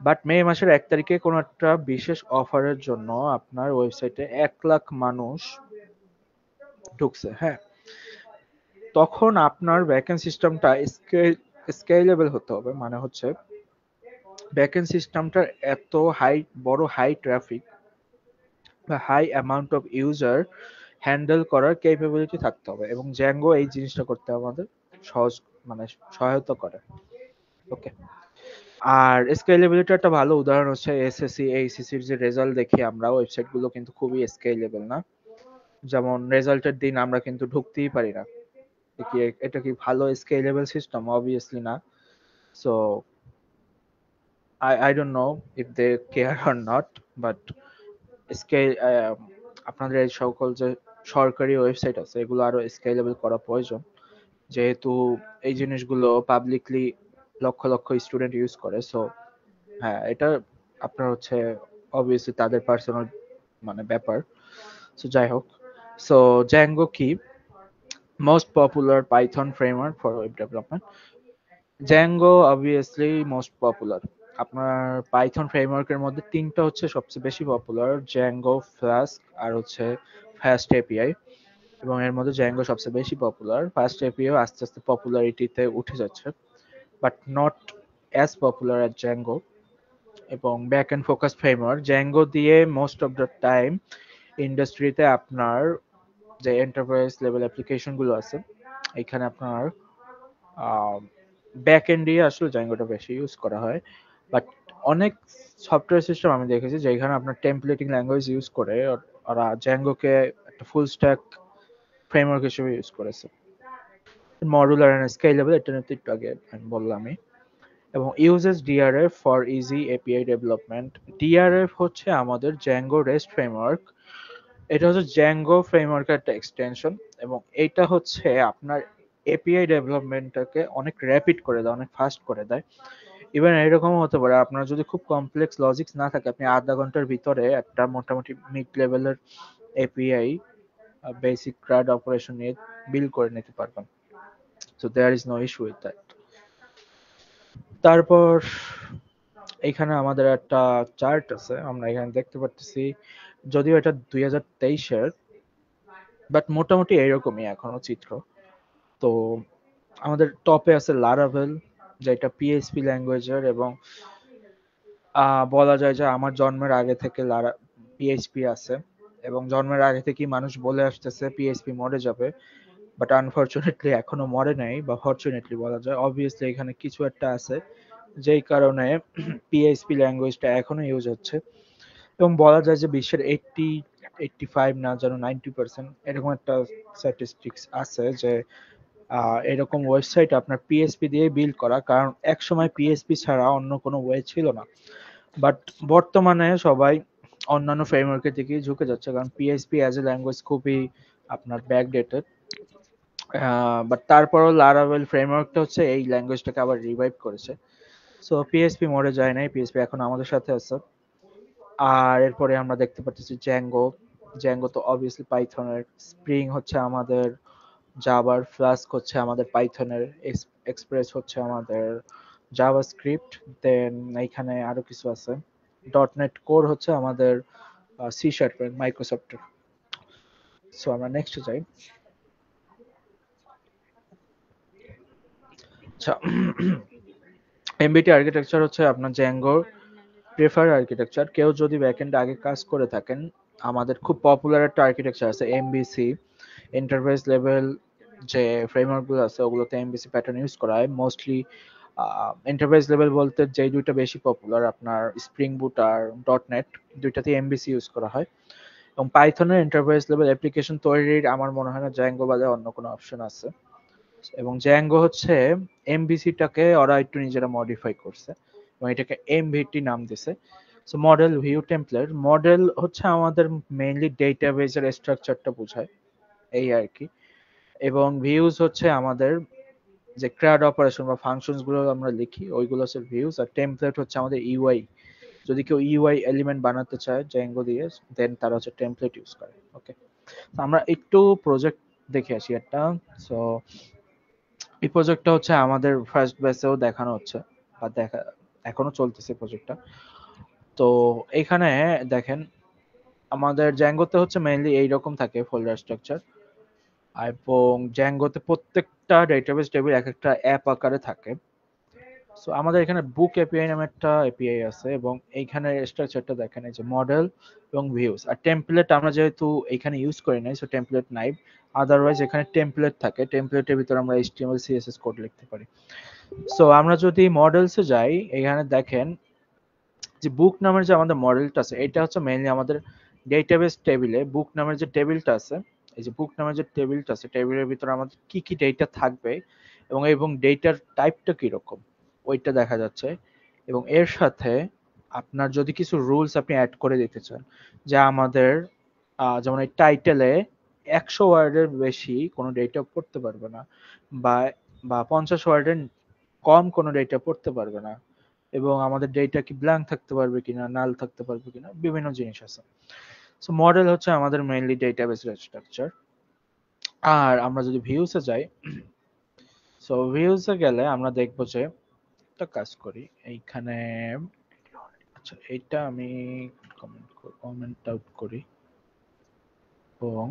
বাট মে মাসের 1 তারিখে কোনো একটা বিশেষ অফারের জন্য আপনার ওয়েবসাইটে 1 লাখ মানুষ ঢুকছে, হ্যাঁ, তখন আপনার ব্যাকএন্ড সিস্টেমটা স্কেলেবল হতে হবে। মানে হচ্ছে ব্যাকএন্ড সিস্টেমটার এত হাই ট্রাফিক বা high amount of user handle করার ক্যাপাবিলিটি থাকতে হবে, এবং জ্যাঙ্গো এই জিনিসটা করতে আমাদের সহজ মানে সহায়তা করে। ওকে। আর স্কেলেবিলিটি একটা ভালো উদাহরণ হচ্ছে এসএসসি এইচএসসির যে রেজাল্ট দেখি আমরা, ওয়েবসাইট গুলো কিন্তু খুবই স্কেলেবল না। যেমন রেজাল্টের দিন আমরা কিন্তু ঢুকতেই পারি না। এটা কি ভালো স্কেলেবল সিস্টেম? অবভিয়াসলি না। So I don't know if they care or not, but scale আপনাদের এই সকল যে সরকারি ওয়েবসাইট আছে এগুলো আরো স্কেলেবল করা প্রয়োজন, যেহেতু এই জিনিসগুলো publicly lakh lakh student use করে। সো হ্যাঁ, এটা আপনার হচ্ছে অবভিয়াসলি তাদের পার্সোনাল মানে ব্যাপার। সো যাই হোক, সো জ্যাঙ্গো কি most popular Python framework for web development? Zango obviously most popular. আপনার পাইথন ফ্রেমওয়ার্কের মধ্যে তিনটা হচ্ছে সবচেয়ে বেশি পপুলার, জ্যাঙ্গো, ফ্লাস্ক আর হচ্ছে ফাস্ট এপিআই। এবং এর মধ্যে জ্যাঙ্গো সবচেয়ে বেশি পপুলার। ফাস্ট এপিআই আস্তে আস্তে পপুলারিটিতে উঠে যাচ্ছে, but not as popular as Django. এবং back end focus framework Django দিয়ে মোস্ট অফ দ্য টাইম ইন্ডাস্ট্রিতে আপনার যে এন্টারপ্রাইজ লেভেল অ্যাপ্লিকেশন গুলো আছে, এখানে আপনার ব্যাক এন্ড দিয়ে আসলে জ্যাঙ্গোটা বেশি ইউজ করা হয়। বাট অনেক সফটওয়্যার সিস্টেম আমি দেখেছি যেখানে আপনার টেমপ্লেটিং ল্যাঙ্গুয়েজ ইউজ করে ওরা জ্যাঙ্গোকে একটা ফুল স্ট্যাক ফ্রেমওয়ার্ক হিসেবে ইউজ করেছে। মডুলার এন্ড স্কেলেবল, এটা নিয়ে তো একটু আগে আমি বললামই। এবং uses DRF for easy API development. DRF হচ্ছে আমাদের জ্যাঙ্গো রেস্ট ফ্রেমওয়ার্ক। এটা হচ্ছে জ্যাঙ্গো ফ্রেমওয়ার্কের একটা এক্সটেনশন, এবং এইটা হচ্ছে আপনার এপিআই ডেভেলপমেন্টটাকে অনেক র্যাপিড করে দেয়, অনেক ফাস্ট করে দেয়। ইভেন এরকমও হতে পারে আপনার যদি খুব কমপ্লেক্স লজিক্স না থাকে, আপনি আধা ঘন্টার ভিতরে একটা মোটামুটি মিড লেভেলের এপিআই বেসিক ক্রাড অপারেশন নিয়ে বিল্ড করে নিতে পারবেন। So there is no issue with that. তারপর এখানে আমাদের একটা চার্ট আছে, আমরা এখানে দেখতে পারতেছি, যদিও এটা 2023-এর, বাট মোটামুটি এরকমই এখনো চিত্র। তো আমাদের টপে আছে লারাভেল, যেটা পিএইচপি ল্যাঙ্গুয়েজের, এবং বলা যায় যে আমার জন্মের আগে থেকে পিএইচপি আছে, এবং জন্মের আগে থেকেই মানুষ বলে আসতেছে পিএইচপি মরে যাবে, বাট আনফরচুনেটলি এখনো মরে নাই, বা ফরচুনেটলি বলা যায়। অবভিয়াসলি এখানে কিছু একটা আছে যেই কারণে পিএইচপি ল্যাঙ্গুয়েজটা এখনো ইউজ হচ্ছে, এবং বলা যায় যে বিশ্বের 85 না যেন 90% এরকম একটা স্ট্যাটিস্টিক্স আছে যে এরকম ওয়েবসাইট আপনার পিএসপি দিয়ে বিল্ড করা, কারণ একসময় পিএসপি ছাড়া অন্য কোনো ওয়ে ছিল না। বাট বর্তমানে সবাই অন্যান্য ফ্রেমওয়ার্কের দিকে ঝুঁকে যাচ্ছে, কারণ পিএসপি অ্যাজ এ ল্যাঙ্গুয়েজ খুবই আপনার ব্যাকডেটেড। বাট তারপরও লারাভেল ফ্রেমওয়ার্কটা হচ্ছে এই ল্যাঙ্গুয়েজটাকে আবার রিভাইভ করেছে। সো পিএসপি মরে যায় নাই, পিএসপি এখন আমাদের সাথে আছে। আর এরপরে আমরা দেখতে পাচ্ছি জ্যাঙ্গো। জ্যাঙ্গো তো অবভিয়াসলি পাইথনের, স্প্রিং হচ্ছে আমাদের জাভার, ফ্লাস্ক হচ্ছে আমাদের পাইথনের, এক্সপ্রেস হচ্ছে আমাদের জাভাস্ক্রিপ্ট। দেন এইখানে আরো কিছু আছে, ডট নেট কোর হচ্ছে আমাদের সি শার্পের, মাইক্রোসফটের। সো আমরা নেক্সট যাই। আচ্ছা, এমবিটি আর্কিটেকচার হচ্ছে আপনার জ্যাঙ্গোর প্রেফার আর্কিটেকচার। কেউ যদি ব্যাকএন্ড আগে কাজ করে থাকেন, আমাদের খুব পপুলার একটা আর্কিটেকচার আছে এমবিসি। এন্টারপ্রাইজ লেভেল যে ফ্রেমওয়ার্কগুলো আছে ওগুলোতে এমবিসি প্যাটার্ন ইউজ করা হয় মোস্টলি। এন্টারপ্রাইজ লেভেল বলতে যেই দুইটা বেশি পপুলার, আপনার স্প্রিং বুট আর ডট নেট, দুইটাতে এমবিসি ইউজ করা হয়। এবং পাইথনের এন্টারপ্রাইজ লেভেল অ্যাপ্লিকেশন তৈরির আমার মনে হয় না জ্যাঙ্গো বাদে অন্য কোনো অপশন আছে। এবং জ্যাঙ্গো হচ্ছে এমবিসিটাকে ওরা একটু নিজেরা মডিফাই করছে এবং এটাকে এমভিটি নাম দিছে। So model view template, model হচ্ছে আমাদের মেইনলি ডেটাবেজের স্ট্রাকচারটা বোঝায়, এই আর কি। এবং ভিউজ হচ্ছে আমাদের যে ক্র্যাড অপারেশন বা ফাংশনস গুলো আমরা লিখি ওইগুলো হচ্ছে ভিউজ, আর টেমপ্লেট হচ্ছে আমাদের ইউআই। যদি কেউ ইউআই এলিমেন্ট বানাতে চায় জ্যাঙ্গো দিয়ে, দেন তারা হচ্ছে টেমপ্লেট ইউজ করে। ওকে, আমরা একটু প্রজেক্ট দেখে আসি একটা। সো এই প্রজেক্টটা হচ্ছে আমাদের ফার্স্ট ব্যাচেও দেখানো হচ্ছে, বা দেখা এখনো চলতেছে প্রজেক্টটা। তো এখানে দেখেন আমাদের জ্যাঙ্গোতে হচ্ছে মেইনলি এইরকম থাকে ফোল্ডার স্ট্রাকচার, এবং জ্যাঙ্গোতে প্রত্যেকটা ডেটাবেস টেবিল এক একটা অ্যাপ আকারে থাকে। সো আমাদের এখানে বুক এপিআই নামে একটা এপিআই আছে, এবং এইখানে স্ট্রাকচারটা দেখেন, এই যে মডেল এবং ভিউজ আর টেমপ্লেট আমরা যেহেতু এখানে ইউজ করি নাই, সো টেমপ্লেট নাই। আদারওয়াইজ এখানে টেমপ্লেট থাকে, টেমপ্লেটের ভিতরে আমরা এইচটিএমএল সিএসএস কোড লিখতে পারি। সো আমরা যদি মডেলসে যাই, এখানে দেখেন যে বুক নামের যে আমাদের মডেলটা আছে, এটা হচ্ছে মেইনলি আমাদের ডেটাবেস টেবিলে বুক নামের যে টেবিলটা আছে, এই যে বুক নামের যে টেবিলটা আছে, টেবিলের ভিতরে আমাদের কি কি ডেটা থাকবে এবং ডেটার টাইপটা কিরকম ওইটা দেখা যাচ্ছে। এবং এর সাথে আপনার যদি কিছু রুলস আপনি অ্যাড করে দিতে চান, যা আমাদের যেমন এই টাইটেলে 100 ওয়ার্ডের বেশি কোনো ডেটা পড়তে পারবে না, বা 50 ওয়ার্ডের কম কোনো ডেটা পড়তে পারবে না, এবং আমাদের ডেটা কি ব্ল্যাঙ্ক থাকতে পারবে কিনা, নাল থাকতে পারবে কিনা, বিভিন্ন জিনিস আছে। সো মডেল হচ্ছে আমাদের মেইনলি ডেটাবেস স্ট্রাকচার। আর আমরা যদি ভিউসে যাই, সো ভিউসে গেলে আমরা দেখবো যে একটা কাজ করি এইখানে। আচ্ছা, এইটা আমি কমেন্ট আউট করি, এবং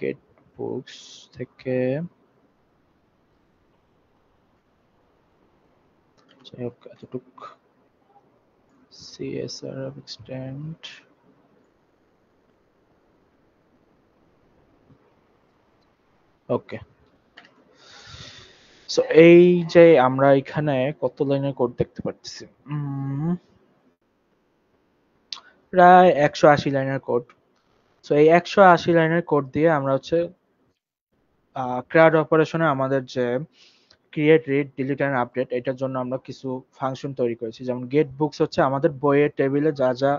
গেট বুকস থেকে, যাই হোক এতটুক সিএসআর এক্সটেন্ড। ওকে, সো এই যে আমরা এখানে কত লাইনের কোড দেখতে পাচ্ছি, প্রায় 180 লাইনের কোড। সো এই 180 লাইনের কোড দিয়ে আমরা হচ্ছে ক্রাড অপারেশনে আমাদের যে create, read, delete and update, এটার জন্য আমরা কিছু ফাংশন তৈরি করেছি। যেমন গেট বুকস হচ্ছে আমাদের বইয়ের টেবিলে যা যা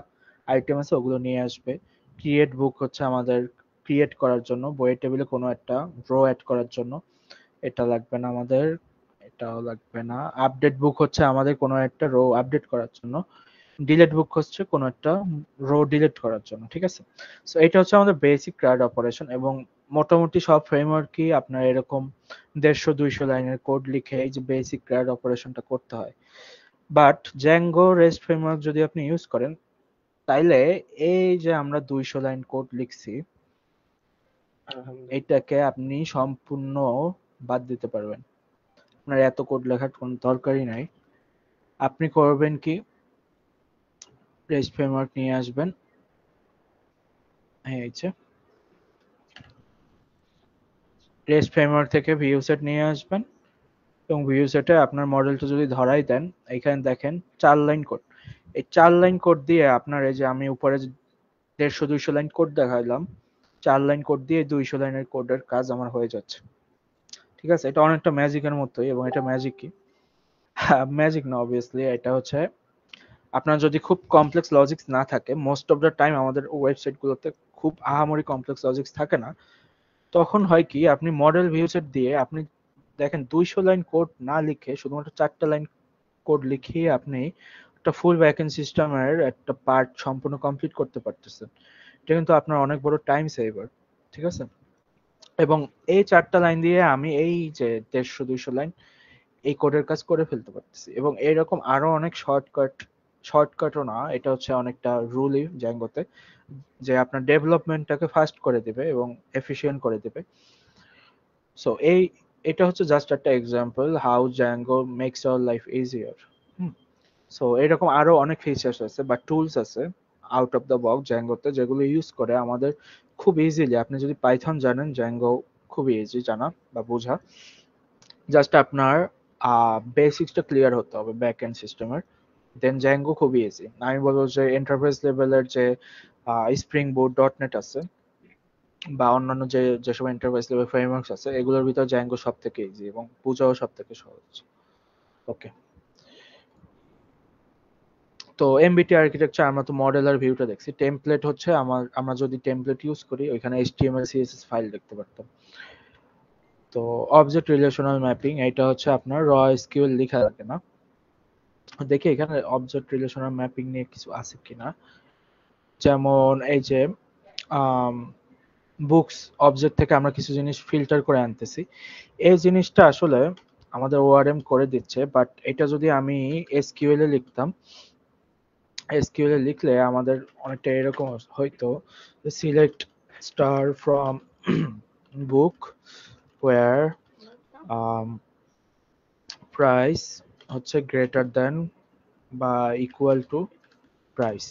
আইটেম আছে ওগুলো নিয়ে আসবে। ক্রিয়েট বুক হচ্ছে আমাদের ক্রিয়েট করার জন্য, বইয়ের টেবিলে কোনো একটা রো অ্যাড করার জন্য, এটা লাগবে না আমাদের, এটাও লাগবে না। আপডেট বুক হচ্ছে আমাদের কোনো একটা রো আপডেট করার জন্য। ডিলিট বুক হচ্ছে কোনো একটা রো ডিলিট করার জন্য, ঠিক আছে। সো এটা হচ্ছে আমাদের বেসিক ক্রাড অপারেশন, এবং মোটামুটি সব ফ্রেমওয়ার্কই আপনার এরকম 150-200 লাইনের কোড লিখে এই যে বেসিক ক্রাড অপারেশনটা করতে হয়। বাট জ্যাঙ্গো রেস্ট ফ্রেমওয়ার্ক যদি আপনি ইউজ করেন, তাইলে এই যে আমরা 200 লাইন কোড লিখছি, এটাকে আপনি সম্পূর্ণ বাদ দিতে পারবেন। আপনার এত কোড লেখার কোনো দরকারই নাই। আপনি করবেন কি, রেস্ট ফ্রেমওয়ার্ক নিয়ে আসবেন, এই যে রেস্ট ফ্রেমওয়ার্ক থেকে ভিউ সেট নিয়ে আসবেন, এবং ভিউ সেটে আপনার মডেলটা যদি ধরাই দেন, এখানে দেখেন 4 লাইন কোড। এই 4 লাইন কোড দিয়ে আপনার এই যে আমি উপরে 150-200 লাইন কোড দেখাইলাম, 4 লাইন কোড দিয়ে 200 লাইনের কোডের কাজ আমার হয়ে যাচ্ছে। ঠিক আছে, এটা অনেকটা ম্যাজিকের মতোই। এবং এটা ম্যাজিক কি? ম্যাজিক না, অবভিয়াসলি এটা হচ্ছে আপনার যদি খুব কমপ্লেক্স লজিক্স না থাকে, মোস্ট অফ দ্য টাইম আমাদের ওয়েবসাইট গুলোতে খুব আহামরি কমপ্লেক্স লজিক্স থাকে না, তখন হয় কি আপনি মডেল ভিউ সেট দিয়ে আপনি দেখেন 200 লাইন কোড না লিখে শুধুমাত্র 4টা লাইন কোড লিখিয়ে আপনি একটা ফুল ব্যাকএন্ড সিস্টেমের একটা পার্ট সম্পূর্ণ কমপ্লিট করতে পারতেছেন। এটা কিন্তু আপনার অনেক বড় টাইম সেভার। ঠিক আছে, এবং এই 4টা লাইন দিয়ে আমি এই যে 150-200 লাইন এই কোডের কাজ করে ফেলতে পারতেছি। এবং এইরকম আরো অনেক শর্টকাটও না, এটা হচ্ছে অনেকটা রুলই জ্যাঙ্গোতে, যে আপনার ডেভেলপমেন্টটাকে ফাস্ট করে দিবে এবং এফিশিয়েন্ট করে দিবে। সো এটা হচ্ছে জাস্ট একটা example how Django makes our life easier. So এরকম আরো অনেক ফিচার্স আছে বা টুলস আছে আউট অফ দ্য বক্স জ্যাঙ্গোতে, যেগুলো ইউজ করে আমাদের খুব ইজিলি, আপনি যদি পাইথন জানেন জ্যাঙ্গো খুবই ইজি জানা বা বোঝা। জাস্ট আপনার বেসিক্সটা ক্লিয়ার হতে হবে ব্যাক এন্ড সিস্টেমের, দেন জ্যাঙ্গো খুবই ইজি। আমি বলবো যে এন্টারপ্রাইজ লেভেলের যে স্প্রিং বুট ডট নেট আছে বা অন্যান্য যেসব এন্টারপ্রাইজ লেভেল ফ্রেমওয়ার্কস আছে, এগুলোর ভিতর জ্যাঙ্গো সব থেকে ইজি এবং বোঝাও সব থেকে সহজ। ওকে, তো এমবিটি আর্কিটেকচার আমরা তো মডেল আর ভিউটা দেখছি। টেমপ্লেট হচ্ছে আমরা যদি টেমপ্লেট ইউজ করি ওইখানে এইচটিএমএল সিএসএস ফাইল দেখতে পারতাম। তো অবজেক্ট রিলেশনাল ম্যাপিং, এটা হচ্ছে আপনার র এসকিউএল লেখা লাগে না। দেখি এখানে অবজেক্ট রিলেশনাল ম্যাপিং নিয়ে কিছু আছে কিনা। যেমন এই যে বুকস অবজেক্ট থেকে আমরা কিছু জিনিস ফিল্টার করে আনতেছি, এই জিনিসটা আসলে আমাদের ওআরএম করে দিচ্ছে। বাট এটা যদি আমি এসকিউএল এ লিখতাম, এসকিউএল এ লিখলে আমাদের অনেকটা এরকম হয়তো, select star from book where price হচ্ছে গ্রেটার দেন বা ইকুয়াল টু প্রাইস।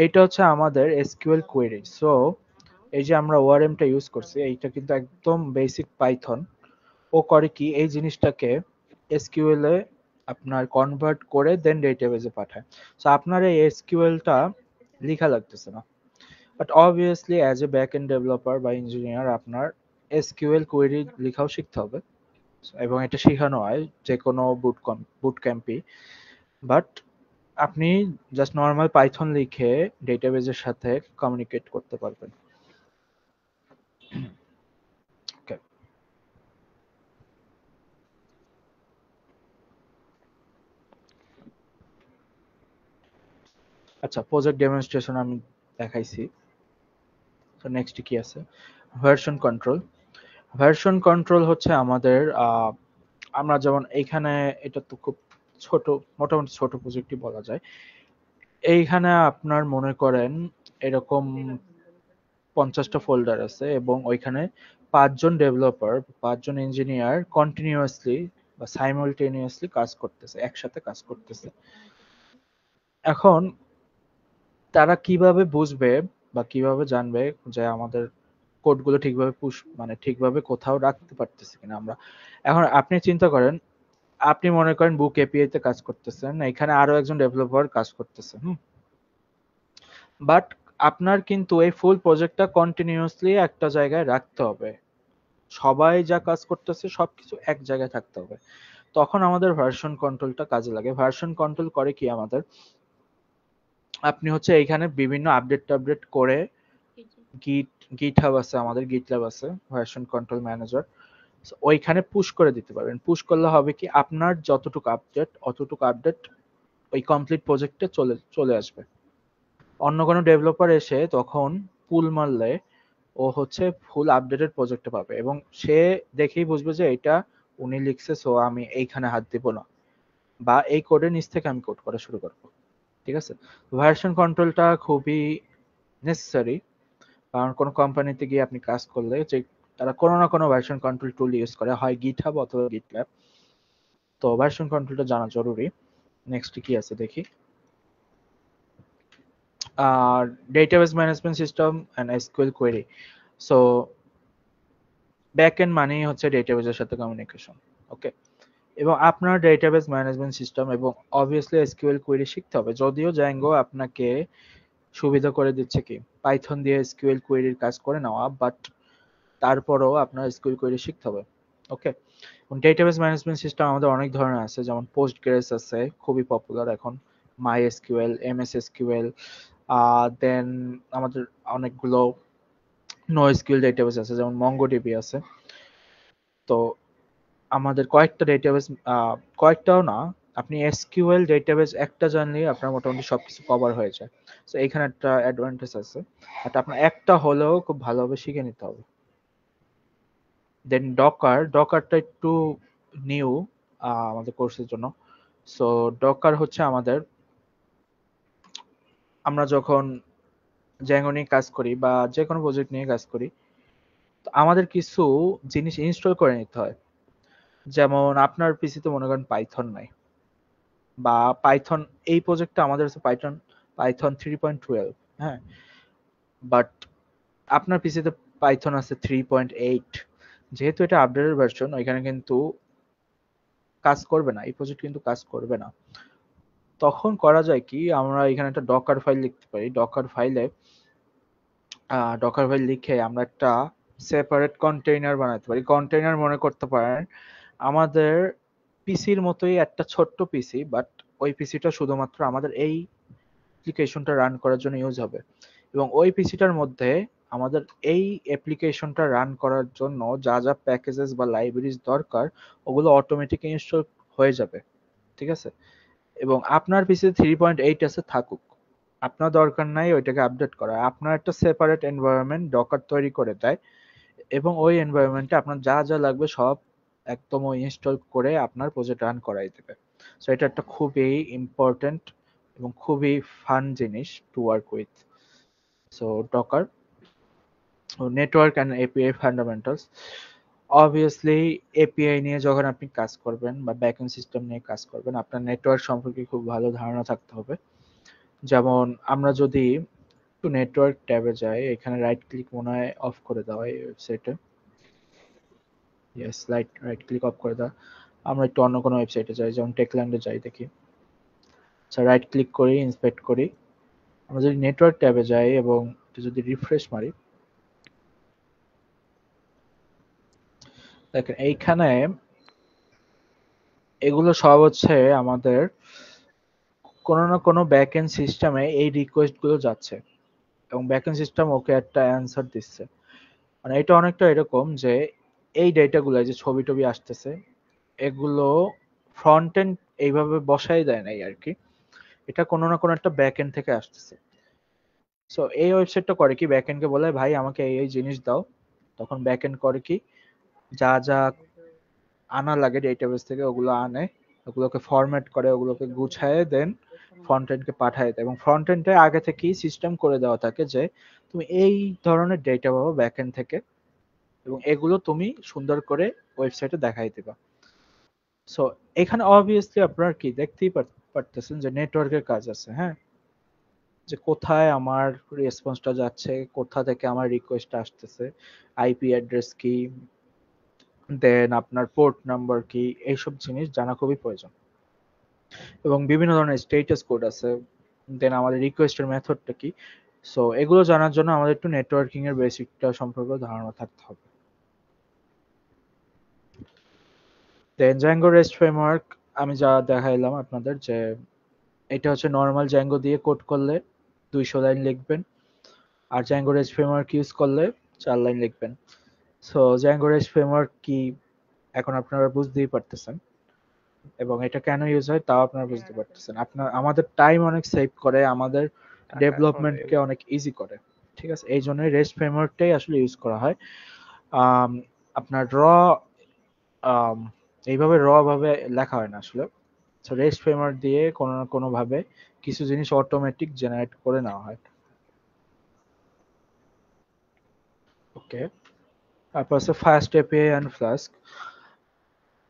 এইটা হচ্ছে আমাদের এসকিউএল কোয়েরি। সো এই যে আমরা ওআরএমটা ইউজ করছি, এইটা কিন্তু একদম বেসিক পাইথন। ও করে কি, এই জিনিসটাকে এসকিউএল এ আপনার কনভার্ট করে দেন ডেটাবেজে পাঠায়। সো আপনার এই এসকিউএলটা লেখা লাগতেছে না। But obviously as a back end developer বা ইঞ্জিনিয়ার আপনার এসকিউএল কোয়েরি লেখাও শিখতে হবে, এবং এটা শেখানো হয় যে কোনো বুট ক্যাম্পই। বাট আপনি জাস্ট নর্মাল পাইথন লিখে ডেটাবেজের সাথে কমিউনিকেট করতে পারবেন। Okay. আচ্ছা, প্রজেক্ট ডেমনস্ট্রেশন আমি দেখাইছি। তো নেক্সট কি আছে? Version control. ভার্সন কন্ট্রোল হচ্ছে আমাদের আমরা যেমন এইখানে, এটা তো খুব ছোট, মোটামুটি ছোট প্রজেক্টই বলা যায়। এইখানে আপনার মনে করেন এরকম 50টা ফোল্ডার আছে এবং ওইখানে 5জন ডেভেলপার, 5জন ইঞ্জিনিয়ার কন্টিনিউয়াসলি বা সাইমালটেনিয়াসলি কাজ করতেছে, একসাথে কাজ করতেছে। এখন তারা কিভাবে বুঝবে বা কিভাবে জানবে যে আমাদের কোডগুলো ঠিকভাবে মানে ঠিকভাবে কোথাও রাখতে পারতেছি কিনা আমরা? এখন আপনি চিন্তা করেন, আপনি মনে করেন বুক এপিআই তে কাজ করতেছেন, এখানে আরো একজন ডেভেলপার কাজ করতেছে, বাট আপনার কিন্তু এই ফুল প্রজেক্টটা কন্টিনিউয়াসলি একটা জায়গায় রাখতে হবে। সবাই যা কাজ করতেছে সবকিছু এক জায়গায় থাকতে হবে। তখন আমাদের ভার্সন কন্ট্রোলটা কাজে লাগে। ভার্সন কন্ট্রোল করে কি আমাদের, আপনি হচ্ছে এইখানে বিভিন্ন আপডেট করে গিটহাব আছে, আমাদের গিটল্যাব আছে, ভার্সন কন্ট্রোল ম্যানেজার, ওইখানে পুশ করে দিতে পারবেন। পুশ করলে হবে কি, আপনার যতটুকু আপডেট অতটুকু আপডেট ওই কমপ্লিট প্রজেক্টে চলে চলে আসবে। অন্য কোনো ডেভেলপার এসে তখন পুল মারলে ও হচ্ছে ফুল আপডেটেড প্রজেক্টে পাবে এবং সে দেখেই বুঝবে যে এটা উনি লিখছে, সো আমি এইখানে হাত দিব না, বা এই কোডের নিচ থেকে আমি কোড করা শুরু করব। ঠিক আছে, ভার্সন কন্ট্রোলটা খুবই নেসেসারি, কারণ কোনো কোম্পানিতে গিয়ে আপনি কাজ করলে যে তারা কোনো না কোনো ভার্সন কন্ট্রোল টুল ইউজ করে, হয় গিটহাব অথবা গিটল্যাব। তো ভার্সন কন্ট্রোলটা জানা জরুরি। নেক্সট কি আছে দেখি। Database management system and SQL query. So back end মানেই হচ্ছে ডেটাবেসের সাথে কমিউনিকেশন। ওকে, এবং আপনার ডেটাবেস ম্যানেজমেন্ট সিস্টেম এবং অবভিয়াসলি এসকিউএল কোয়েরি শিখতে হবে। যদিও জ্যাঙ্গো আপনাকে সুবিধা করে দিচ্ছে কি পাইথন দিয়ে এসকিউএল কোয়েরির কাজ করে নেওয়া, বাট তারপরও আপনার এসকিউএল কোয়েরি শিখতে হবে। ওকে, ডেটাবেস ম্যানেজমেন্ট সিস্টেম আমাদের অনেক ধরনের আছে, যেমন পোস্টগ্রেস আছে, খুবই পপুলার এখন, মাই এসকিউএল, এমএস এসকিউএল, দেন আমাদের অনেকগুলো নো এসকিউএল ডেটাবেস আছে, যেমন মঙ্গোডিবি আছে। তো আমাদের কয়েকটা ডেটাবেস, কয়েকটাও না, আপনি এসকিউএল ডেটাবেস একটা জানলেই আপনার মোটামুটি সবকিছু কভার হয়ে যায়। তো এইখানে একটা অ্যাডভান্টেজ আছে, বাট আপনার একটা হলেও খুব ভালোভাবে শিখে নিতে হবে। দেন ডকারটা একটু নিউ আমাদের কোর্সের জন্য। সো ডকার হচ্ছে আমাদের, আমরা যখন জ্যাঙ্গো নিয়ে কাজ করি বা যে কোনো প্রজেক্ট নিয়ে কাজ করি, তো আমাদের কিছু জিনিস ইনস্টল করে নিতে হয়। যেমন আপনার পিসিতে মনে করেন পাইথন নাই, বা পাইথন, এই প্রজেক্টটা আমাদের হচ্ছে পাইথন পাইথন 3.12, হ্যাঁ, বাট আপনার পিসিতে পাইথন আছে 3.8। যেহেতু এটা আপডেটেড ভার্সন, ওইখানে কিন্তু কাজ করবে না, এই প্রজেক্ট কিন্তু কাজ করবে না। তখন করা যায় কি, আমরা এখানে একটা ডকার ফাইল লিখতে পারি। ডকার ফাইল লিখে আমরা একটা সেপারেট কন্টেইনার বানাতে পারি। কন্টেইনার মনে করতে পারেন আমাদের পিসির মতোই একটা ছোট্ট পিসি, বাট ওই পিসিটা শুধুমাত্র আমাদের এই অ্যাপ্লিকেশনটা রান করার জন্য ইউজ হবে। এবং ওই পিসিটার মধ্যে আমাদের এই অ্যাপ্লিকেশনটা রান করার জন্য যা যা প্যাকেজেস বা লাইব্রেরিজ দরকার, ওগুলো অটোমেটিক ইনস্টল হয়ে যাবে। ঠিক আছে? এবং আপনার পিসিতে 3.8 আছে, থাকুক, আপনার দরকার নাই ওইটাকে আপডেট করা। আপনার একটা সেপারেট এনভায়রনমেন্ট ডকার তৈরি করে দেয়, এবং ওই এনভায়রনমেন্টে আপনার যা যা লাগবে সব একদম ওই ইনস্টল করে আপনার প্রজেক্ট রান করাই দেবে। সো এটা একটা খুবই ইম্পর্টেন্ট এবং খুবই ফান জিনিস to work with. So Docker, network and API fundamentals. Obviously API নিয়ে যখন আপনি কাজ করবেন বা ব্যাকএন্ড সিস্টেম নিয়ে কাজ করবেন, আপনার নেটওয়ার্ক সম্পর্কে খুব ভালো ধারণা থাকতে হবে। যেমন আমরা যদি একটু নেটওয়ার্ক ট্যাবে যাই, এখানে রাইট ক্লিক মনে হয় অফ করে দেওয়া এই ওয়েবসাইটে। Yes, right right click of করে দেওয়া। আমরা একটু অন্য কোনো ওয়েবসাইটে যাই, যেমন টেকল্যান্ডে যাই, দেখি। আচ্ছা, রাইট ক্লিক করি, ইন্সপেক্ট করি। আমরা যদি নেটওয়ার্ক ট্যাবে যাই এবং একটু যদি রিফ্রেশ মারি, দেখেন এইখানে এগুলো সব হচ্ছে আমাদের কোনো না কোনো ব্যাকএন্ড সিস্টেমে এই রিকোয়েস্ট গুলো যাচ্ছে, এবং ব্যাকএন্ড সিস্টেম ওকে একটা অ্যান্সার দিচ্ছে। মানে এটা অনেকটা এরকম যে এই ডেটাগুলো, যে ছবি টবি আসতেছে, এগুলো ফ্রন্ট এন্ড এইভাবে বসাই দেয় নাই আর কি, এটা কোনো না কোনো একটা ব্যাক এন্ড থেকে আসতেছে। সো এই ওয়েবসাইটটা করে কি, ব্যাক এন্ডকে বলে ভাই আমাকে এই এই জিনিস দাও। তখন ব্যাক এন্ড করে কি, যা যা আনা লাগে ডেটাবেস থেকে ওগুলো আনে, ওগুলোকে ফরম্যাট করে, ওগুলোকে গুছায় দেন ফ্রন্ট এন্ডকে পাঠায় দেয়। এবং ফ্রন্ট এন্ডে আগে থেকেই সিস্টেম করে দেওয়া থাকে যে তুমি এই ধরনের ডেটা পাবো ব্যাক এন্ড থেকে, এবং এগুলো তুমি সুন্দর করে ওয়েবসাইটে দেখাই দিবা। সো এখানে অবভিয়াসলি আপনারা কি দেখতেই পারতেছেন যে নেটওয়ার্কের কাজ আছে, হ্যাঁ, যে কোথায় আমার রেসপন্সটা যাচ্ছে, কোথা থেকে আমার রিকোয়েস্ট আসতেছে, আইপি অ্যাড্রেস কি, দেন আপনার পোর্ট নাম্বার কি, এইসব জিনিস জানা খুবই প্রয়োজন। এবং বিভিন্ন ধরনের স্ট্যাটাস কোড আছে, দেন আমাদের রিকোয়েস্টের মেথডটা কি। সো এগুলো জানার জন্য আমাদের একটু নেটওয়ার্কিং এর বেসিকটা সম্পর্কে ধারণা থাকতে হবে। দেন জ্যাঙ্গো রেস্ট ফ্রেমওয়ার্ক, আমি যা দেখাইলাম আপনাদের, যে এটা হচ্ছে নর্মাল জ্যাঙ্গো দিয়ে কোড করলে 200 লাইন লিখবেন, আর জ্যাঙ্গো রেস্ট ফ্রেমওয়ার্ক ইউজ করলে 4 লাইন লিখবেন। সো জ্যাঙ্গো রেস্ট ফ্রেমওয়ার্ক কি এখন আপনারা বুঝতেই পারতেছেন, এবং এটা কেন ইউজ হয় তাও আপনারা বুঝতে পারতেছেন। আপনার আমাদের টাইম অনেক সেভ করে, আমাদের টাকা এখন ডেভেলপমেন্টকে অনেক ইজি করে। ঠিক আছে, এই জন্যই রেস্ট ফ্রেমওয়ার্কটাই আসলে ইউজ করা হয়। আম, আপনার এইভাবে ভাবে লেখা হয় না আসলে। সো রেস্ট ফ্রেমওয়ার্ক দিয়ে কোনো না কোনো ভাবে কিছু জিনিস অটোমেটিক জেনারেট করে নেওয়া হয়। ওকে, তারপর আছে ফাস্ট এপিআই এন্ড ফ্লাস্ক।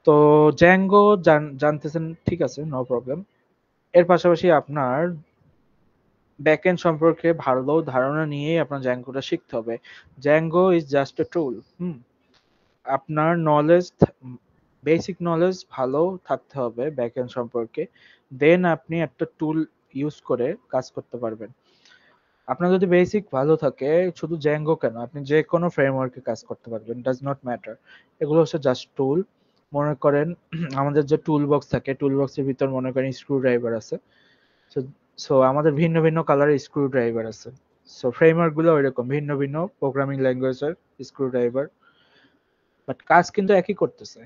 তো জ্যাঙ্গো জানতেছেন, ঠিক আছে, নো প্রবলেম। এর পাশাপাশি আপনার ব্যাকএন্ড সম্পর্কে ভালো ধারণা নিয়েই আপনার জ্যাঙ্গোটা শিখতে হবে। জ্যাঙ্গো ইজ জাস্ট এ টুল। আপনার নলেজ বেসিক নলেজ ভালো থাকতে হবে ব্যাকএন্ড সম্পর্কে, দেন আপনি একটা টুল ইউজ করে কাজ করতে পারবেন। আপনার যদি বেসিক ভালো থাকে, শুধু জ্যাঙ্গো কেন, আপনি যে কোনো ফ্রেমওয়ার্কে কাজ করতে পারবেন, ডাজ নট ম্যাটার। এগুলো হচ্ছে জাস্ট টুল। মনে করেন আমাদের যে টুল বক্স থাকে, টুল বক্সের ভিতর মনে করেন স্ক্রু ড্রাইভার আছে। সো সো আমাদের ভিন্ন ভিন্ন কালারের স্ক্রু ড্রাইভার আছে। সো ফ্রেমওয়ার্ক গুলো ওইরকম ভিন্ন ভিন্ন প্রোগ্রামিং ল্যাঙ্গুয়েজের স্ক্রু ড্রাইভার, বাট কাজ কিন্তু একই করতেছে,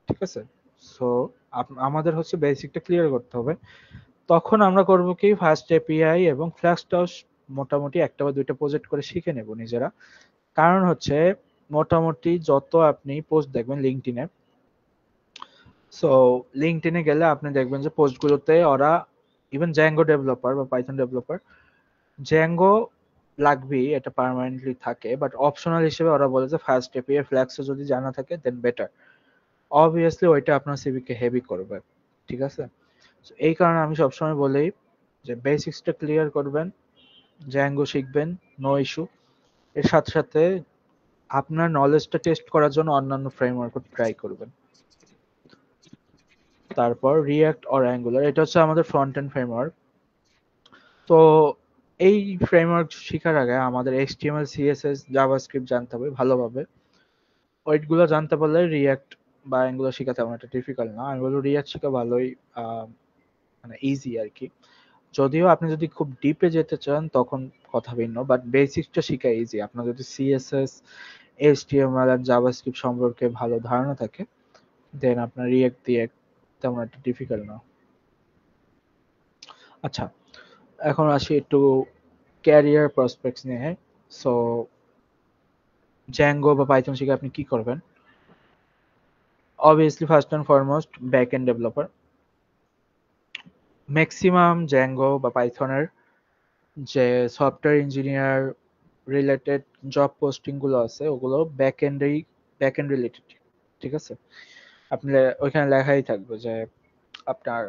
ঠিক আছে? সো আমাদের হচ্ছে বেসিকটা ক্লিয়ার করতে হবে। তখন আমরা করব কি, ফার্স্ট এপিআই এবং ফ্ল্যাক্সটাও মোটামুটি একটা বা দুইটা প্রজেক্ট করে শিখে নেব নিজেরা। কারণ হচ্ছে মোটামুটি যত আপনি পোস্ট দেখবেন লিঙ্কডইনে, সো লিঙ্কডইনে গেলে আপনি দেখবেন যে পোস্টগুলোতে ওরা ইভেন জ্যাঙ্গো ডেভেলপার বা পাইথন ডেভেলপার, জ্যাঙ্গো লাগবেই, এটা পার্মানেন্টলি থাকে, বাট অপশনাল হিসেবে ওরা বলে যে ফার্স্ট এপিআই ফ্ল্যাক্সও যদি জানা থাকে দেন বেটার। অবভিয়াসলি ওইটা আপনার সিভি কে হেভি করবে, ঠিক আছে? So, এই কারণে আমি সবসময় বলি যে বেসিক্সটা ক্লিয়ার করবেন, জ্যাঙ্গো শিখবেন, নো ইস্যু। এর সাথে সাথে আপনার নলেজটা টেস্ট করার জন্য অন্যান্য ফ্রেমওয়ার্কও ট্রাই করবেন। তারপর রিঅ্যাক্ট অর অ্যাঙ্গুলার, এটা হচ্ছে আমাদের ফ্রন্ট এন্ড ফ্রেমওয়ার্ক। তো এই ফ্রেমওয়ার্ক শেখার আগে আমাদের এইচটিএমএল সিএসএস জাভাস্ক্রিপ্ট জানতে হবে ভালোভাবে। ওইগুলো জানতে পারলে রিঅ্যাক্ট বা অ্যাঙ্গুলার শেখা তেমন একটা ডিফিকাল্ট না। আমি বলবো রিঅ্যাক্ট শেখা ভালোই মানে ইজি আর কি। যদিও আপনি যদি খুব ডিপে যেতে চান তখন কথা ভিন্ন, বাট বেসিকটা শেখা ইজি। আপনার যদি সিএসএস, এইচটিএমএল আর জাভাস্ক্রিপ্ট সম্পর্কে ভালো ধারণা থাকে, দেন আপনার রিঅ্যাক্ট দিয়ে তেমন একটা ডিফিকাল্ট না। আচ্ছা, এখন আসি একটু ক্যারিয়ার প্রসপেক্টস নিয়ে। সো জ্যাঙ্গো বা পাইথন শিখে আপনি কি করবেন? Obviously first and foremost back end developer. Maximum Zango বা পাইথনের যে software engineer related job posting গুলো আছে ওগুলো ব্যাক এন্ড রিলেটেড, ঠিক আছে? আপনি ওইখানে লেখাই থাকবে যে আপনার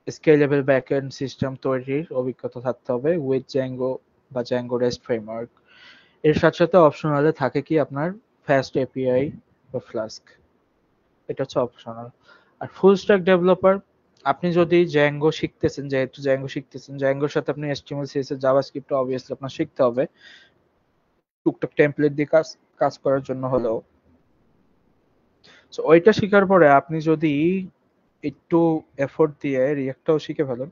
স্কেলেবল ব্যাক এন্ড সিস্টেম তৈরির অভিজ্ঞতা থাকতে হবে উইথ জ্যাঙ্গো বা জ্যাঙ্গো রেস্ট ফ্রেমওয়ার্ক। এর সাথে সাথে অপশনালে থাকে কি আপনার ফাস্ট এপিআই বা ফ্লাস্ক, এটা হচ্ছে অপশনাল। আর ফুল স্ট্যাক ডেভেলপার, আপনি যদি জ্যাঙ্গো শিখতেছেন, যেহেতু জ্যাঙ্গো শিখতেছেন, জ্যাঙ্গোর সাথে আপনি এইচটিএমএল সিএসএস জাভাস্ক্রিপ্ট অবভিয়াসলি আপনার শিখতে হবে টুকটাক টেমপ্লেট দিয়ে কাজ কাজ করার জন্য হলেও। সো ওইটা শেখার পরে আপনি যদি একটু এফোর্ট দিয়ে রিঅ্যাক্টটাও শিখে ফেলেন,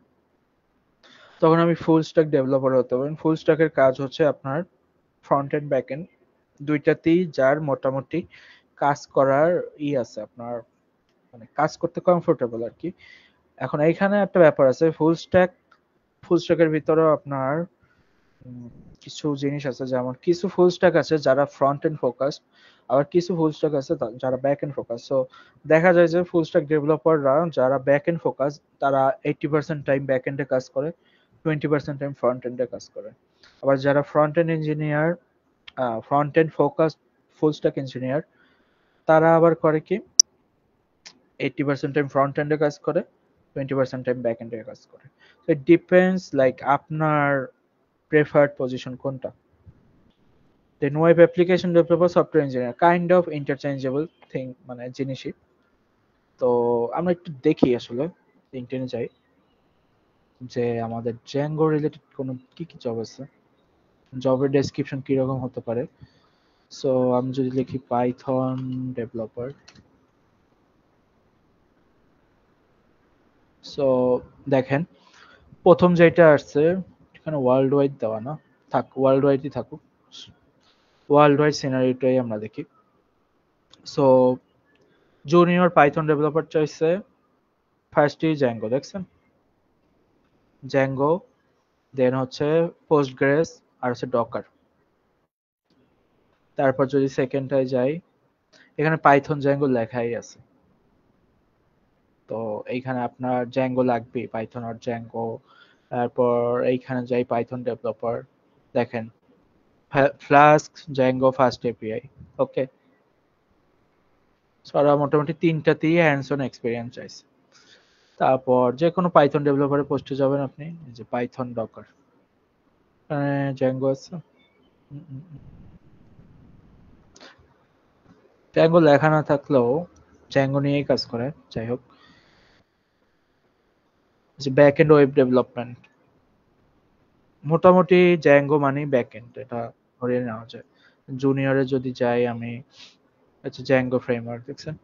তখন আমি ফুল স্ট্যাক ডেভেলপার হতে পারেন। ফুল স্ট্যাকের কাজ হচ্ছে আপনার ফ্রন্ট এন্ড ব্যাক এন্ড দুইটাতেই যার মোটামুটি কাজ করার আছে আপনার, মানে কাজ করতে কমফোর্টেবল আর কি। এখন এইখানে একটা ব্যাপার আছে, ফুল স্ট্যাকের ভিতরেও আপনার উম, কিছু জিনিস আছে, যেমন কিছু ফুল স্ট্যাক আছে যারা ফ্রন্ট এন্ড ফোকাস, আবার কিছু ফুল স্ট্যাক আছে যারা ব্যাক এন্ড ফোকাস। সো দেখা যায় যে ফুল স্ট্যাক ডেভেলপাররা যারা ব্যাক এন্ড ফোকাস, তারা 80% টাইম ব্যাক এন্ডে কাজ করে, 20% টাইম ফ্রন্ট এন্ডে কাজ করে। আবার যারা front end engineer, front end focus full stack engineer, তারা আবার করে কি 80% টাইম ফ্রন্ট এন্ডে কাজ করে, 20% টাইম ব্যাক এন্ডে কাজ করে। তো ইট ডিপেন্ডস লাইক আপনার প্রেফার্ড পজিশন কোনটা। Then web application developer, software engineer kind of interchangeable thing, মানে জিনিসই। তো আমরা একটু দেখি আসলে লিঙ্কডইনে যাই যে আমাদের জ্যাঙ্গো রিলেটেড কোনো কি কি জব আছে, জবের ডেসক্রিপশন কিরকম হতে পারে। সো আমি যদি লিখি পাইথন ডেভেলপার, সো দেখেন প্রথম যেটা আসছে এখানে ওয়ার্ল্ড ওয়াইড দেওয়া না, থাক ওয়ার্ল্ড ওয়াইডই থাকুক, ওয়ার্ল্ড ওয়াইড সিনারিটাই আমরা দেখি। সো জুনিয়র পাইথন ডেভেলপার চাইছে, ফার্স্টই জ্যাঙ্গো, দেখছেন জ্যাঙ্গো, দেন হচ্ছে পোস্টগ্রেস, আর হচ্ছে ডকার। তারপর যদি সেকেন্ডটায় যাই, এখানে পাইথন জ্যাঙ্গো লেখাই আছে। তো এইখানে আপনার জ্যাঙ্গো লাগবে, পাইথন আর জ্যাঙ্গো। তারপর এইখানে যাই পাইথন ডেভেলপার, দেখেন ফ্লাস্ক, জ্যাঙ্গো, ফাস্ট এপিআই। ওকে, ওরা মোটামুটি তিনটাতেই হ্যান্ডস অন এক্সপিরিয়েন্স চাইছে। তারপর যে কোনো পাইথন ডেভেলপারের পোস্টে যাবেন আপনি, এই যে পাইথন ডকার, জ্যাঙ্গো আছে। জ্যাঙ্গো লেখা না থাকলেও জ্যাঙ্গো নিয়েই কাজ করে। যাই হোক, যে ব্যাক এন্ড ওয়েব ডেভেলপমেন্ট, মোটামুটি জ্যাঙ্গো মানে ব্যাক এন্ড, এটা ধরে নেওয়া যায়। জুনিয়রে যদি যাই আমি, আচ্ছা জ্যাঙ্গো ফ্রেমওয়ার্ক দেখছেন।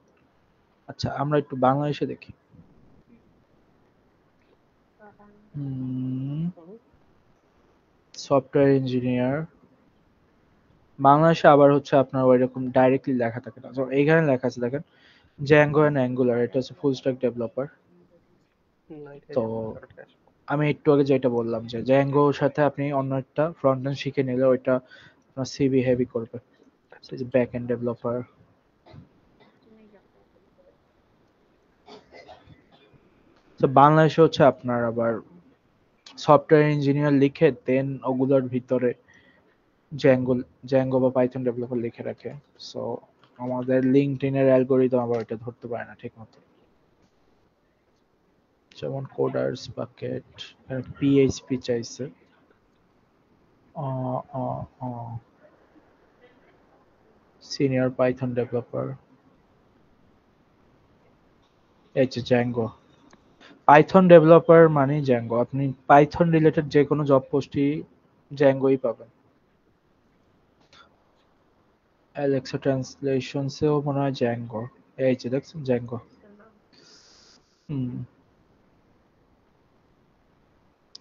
আচ্ছা আমরা একটু বাংলাদেশে দেখি। সফটওয়্যার ইঞ্জিনিয়ার বাংলাদেশে আবার হচ্ছে আপনার ওইরকম ডাইরেক্টলি লেখা থাকে না। তো এইখানে লেখা আছে দেখেন, জ্যাঙ্গো এন্ড অ্যাঙ্গুলার, এটা হচ্ছে ফুল স্ট্যাক ডেভেলপার। তো আমি একটু আগে যেটা বললাম যে জ্যাঙ্গোর সাথে আপনি অন্য একটা ফ্রন্ট এন্ড শিখে নিলে ওইটা আপনার সিভি হেভি করবে। ব্যাক এন্ড ডেভেলপার, তো বাংলাদেশে হচ্ছে আপনার আবার সফটওয়্যার ইঞ্জিনিয়ার লিখে দেন ওগুলোর ভিতরে জ্যাঙ্গো জ্যাঙ্গো বা পাইথন ডেভেলপার লিখে রাখে। সো আমাদের লিঙ্কডইন এর অ্যালগরিদম আবার এটা ধরতে পারে না ঠিক মতো। যেমন কোডার্স বাকেট, পিএইচপি চাইছে। সিনিয়র পাইথন ডেভেলপার, এই যে জ্যাঙ্গো। পাইথন ডেভেলপার মানে জ্যাঙ্গো, আপনি পাইথন রিলেটেড যে কোনো জব পোস্টই জ্যাঙ্গোই পাবেন। অ্যালেক্সা ট্রান্সলেশনসেও মনে হয় জ্যাঙ্গো, এই যে দেখছেন জ্যাঙ্গো। হুম,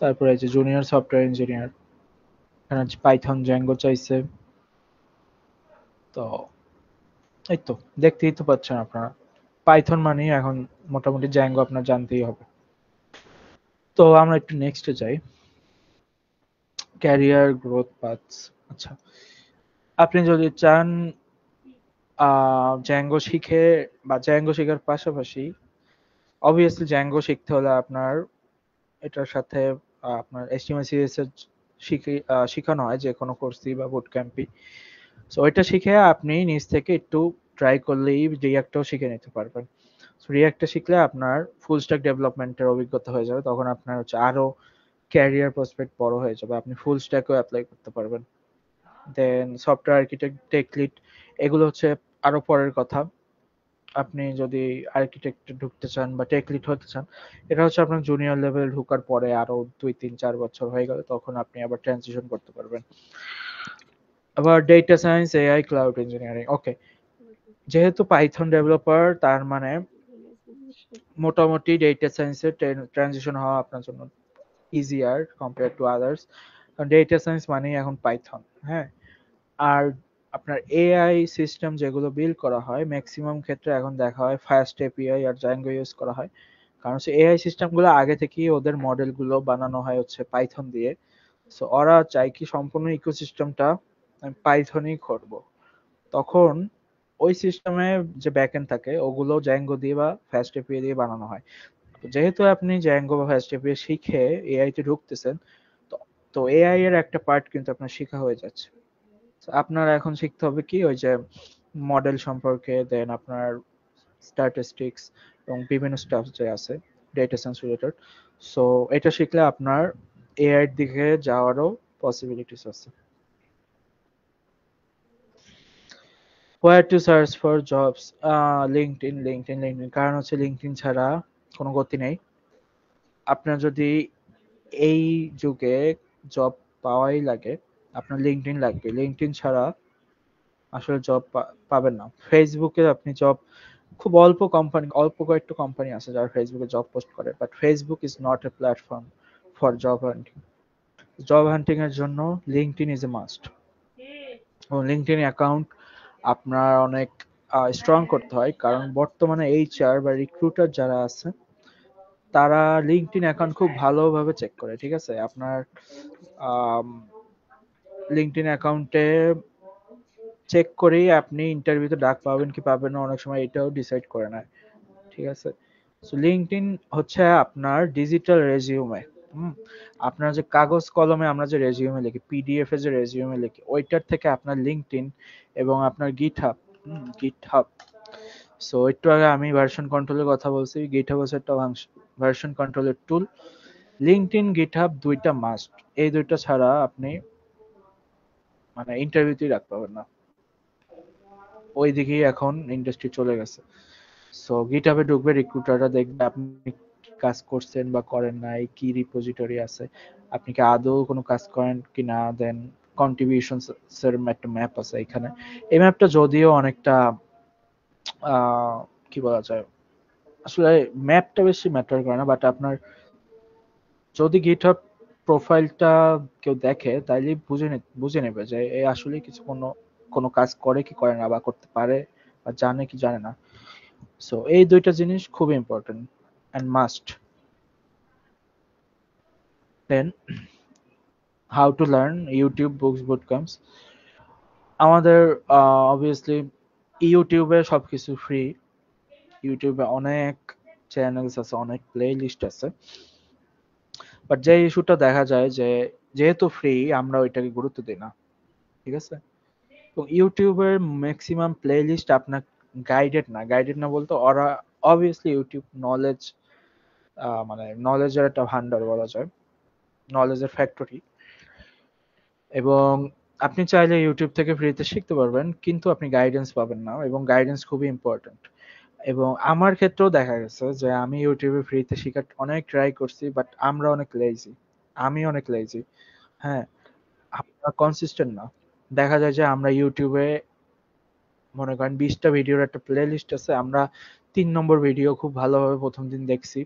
তারপরে এই যে জুনিয়র সফটওয়্যার ইঞ্জিনিয়ার, এখানে পাইথন জ্যাঙ্গো চাইছে। তো এই তো দেখতেই তো পাচ্ছেন আপনারা, পাইথন মানে এখন মোটামুটি জ্যাঙ্গো আপনার জানতেই হবে। তো আমরা একটু নেক্সটে যাই, ক্যারিয়ার গ্রোথ পাথস। আচ্ছা, আপনি যদি চান জ্যাঙ্গো শিখে বা জ্যাঙ্গো শেখার পাশাপাশি, অবভিয়াসলি জ্যাঙ্গো শিখতে হলে আপনার এটার সাথে আপনার এইচটিএমএল সিএসএস শেখানো হয় যে কোনো কোর্সই বা বুট ক্যাম্পই। সো এটা শিখে আপনি নিজ থেকে একটু ট্রাই করলেই রিয়াক্টও শিখে নিতে পারবেন। রিয়াক্টটা শিখলে আপনার ফুল স্ট্যাক ডেভেলপমেন্টের অভিজ্ঞতা হয়ে যাবে, তখন আপনার হচ্ছে আরো ক্যারিয়ার প্রসপেক্ট বড় হয়ে যাবে, আপনি ফুল স্ট্যাকও অ্যাপ্লাই করতে পারবেন। দেন সফটওয়্যার আর্কিটেক্ট, টেক লিড, এগুলো হচ্ছে আরো পরের কথা। আপনি যদি আর্কিটেক্টে ঢুকতে চান বা টেক লিড হতে চান, এটা হচ্ছে আপনার জুনিয়র লেভেল ঢোকার পরে আরো 2 3 4 বছর হয়ে গেলে তখন আপনি আবার ট্রানজিশন করতে পারবেন। আবার data science, AI, cloud engineering, okay. যেহেতু পাইথন ডেভেলপার তার মানে মোটামুটি ডেটা সায়েন্সে ট্রানজিশন হওয়া আপনার জন্য ইজিয়ার কম্পেয়ার টু আদার্স, কারণ ডেটা সায়েন্স মানেই এখন পাইথন। হ্যাঁ, আর আপনার এআই সিস্টেম যেগুলো বিল্ড করা হয় ম্যাক্সিমাম ক্ষেত্রে এখন দেখা হয় ফাস্ট এপিআই আর জ্যাঙ্গো ইউজ করা হয়, কারণ হচ্ছে এআই সিস্টেমগুলো আগে থেকেই ওদের মডেলগুলো বানানো হয় হচ্ছে পাইথন দিয়ে। সো ওরা চায় কি সম্পূর্ণ ইকোসিস্টেমটা আমি পাইথনই করব, তখন ওই সিস্টেমে যে ব্যাকএন্ড থাকে ওগুলো জ্যাঙ্গো দিয়ে বা ফাস্ট এপিআই দিয়ে বানানো হয়। তো যেহেতু আপনি জ্যাঙ্গো বা ফাস্ট এপিআই শিখে এআই তে ঢুকতেছেন, তো তো এআই এর একটা পার্ট কিন্তু আপনার শেখা হয়ে যাচ্ছে। তো আপনার এখন শিখতে হবে কি ওই যে মডেল সম্পর্কে, দেন আপনার স্ট্যাটিস্টিক্স এবং বিভিন্ন স্টাফ যে আছে ডেটা সায়েন্স রিলেটেড। সো এটা শিখলে আপনার এআই এর দিকে যাওয়ারও পসিবিলিটিস আছে। হোয়ার to search for jobs, LinkedIn, LinkedIn, কারণ হচ্ছে লিঙ্কডইন ছাড়া কোনো গতি নেই। আপনার যদি এই যুগে জব পাওয়াই লাগে, আপনার লিঙ্কডইন লাগবে, লিঙ্কডইন ছাড়া আসলে জব পাবেন না। ফেসবুকে আপনি জব, খুব অল্প কোম্পানি, অল্প কয়েকটা কোম্পানি আছে যারা ফেসবুকে জব পোস্ট করে, but Facebook is not a platform for job hunting. Job হান্টিং এর জন্য লিঙ্কডইন ইজ এ মাস্ট। এবং লিঙ্কডইন অ্যাকাউন্ট আপনার অনেক স্ট্রং করতে হয়, কারণ বর্তমানে এইচআর বা রিক্রুটার যারা আছে তারা লিঙ্কডইন অ্যাকাউন্ট খুব ভালোভাবে চেক করে। ঠিক আছে, আপনার লিঙ্কডইন অ্যাকাউন্টে চেক করেই আপনি ইন্টারভিউতে ডাক পাবেন কি পাবেন না অনেক সময় এটাও ডিসাইড করে নেয়। ঠিক আছে, সো লিঙ্কডইন হচ্ছে আপনার ডিজিটাল রেজিউমে। হুম, আপনার যে কাগজ কলমে আমরা যে রেজিউমে লিখি, পিডিএফ এ যে রেজিউমে লিখি, ওইটার থেকে আপনার লিঙ্কডইন এবং আপনার গিটহাব, গিটহাব। সো একটু আগে আমি ভার্সন কন্ট্রোলের কথা বলছি, গিটহাব হচ্ছে একটা ভার্সন কন্ট্রোলের টুল। লিঙ্কডইন, গিটহাব দুইটা মাস্ট, এই দুইটা ছাড়া আপনি মানে ইন্টারভিউতেই ডাক পাবেন না। ওই দিকেই এখন ইন্ডাস্ট্রি চলে গেছে। সো গিটহাবে ঢুকবে, রিক্রুটাররা দেখবে আপনি কি কাজ করছেন বা করেন নাই, কি রিপোজিটরি আছে, আপনি কি আদৌ কোনো কাজ করেন কিনা, দেন কন্ট্রিবিউশনস এর একটা ম্যাপ আছে এখানে। এই ম্যাপটা যদিও অনেকটা কি বলা যায়, আসলে ম্যাপটা বেশি ম্যাটার করে না, বাট আপনার যদি গিটহাব প্রোফাইলটা কেউ দেখে তাইলে বুঝে নেবে যে এ আসলে কিছু কোনো কোনো কাজ করে কি করে না, বা করতে পারে বা জানে কি জানে না। সো এই দুইটা জিনিস খুব important and must. Then how to learn YouTube books boot camps. আমাদের অবভিয়াসলি ইউটিউবে সবকিছু ফ্রি। ইউটিউবে অনেক চ্যানেলস আছে, অনেক প্লে লিস্ট আছে, বাট যে ইস্যুটা দেখা যায় যে যেহেতু ফ্রি আমরা ওইটাকে গুরুত্ব দিই না, ঠিক আছে। তো ইউটিউবের ম্যাক্সিমাম প্লে লিস্ট আপনার গাইডেড না বলতে ওরা অবভিয়াসলি ইউটিউব নলেজ, মানে নলেজের একটা ভান্ডার বলা যায়, নলেজের ফ্যাক্টরি। এবং আপনি চাইলে ইউটিউব থেকে ফ্রিতে শিখতে পারবেন, কিন্তু আপনি গাইডেন্স পাবেন না, এবং গাইডেন্স খুবই ইম্পর্ট্যান্ট। এবং আমার ক্ষেত্রেও দেখা গেছে যে আমি ইউটিউবে ফ্রিতে শেখার অনেক ট্রাই করছি, বাট আমরা অনেক লেজি, আমি অনেক লেজি। হ্যাঁ, আমরা কনসিস্টেন্ট না। দেখা যায় যে আমরা ইউটিউবে মনে করেন 20টা ভিডিওর একটা প্লে লিস্ট আছে, আমরা 3 নম্বর ভিডিও খুব ভালোভাবে প্রথম দিন দেখছি,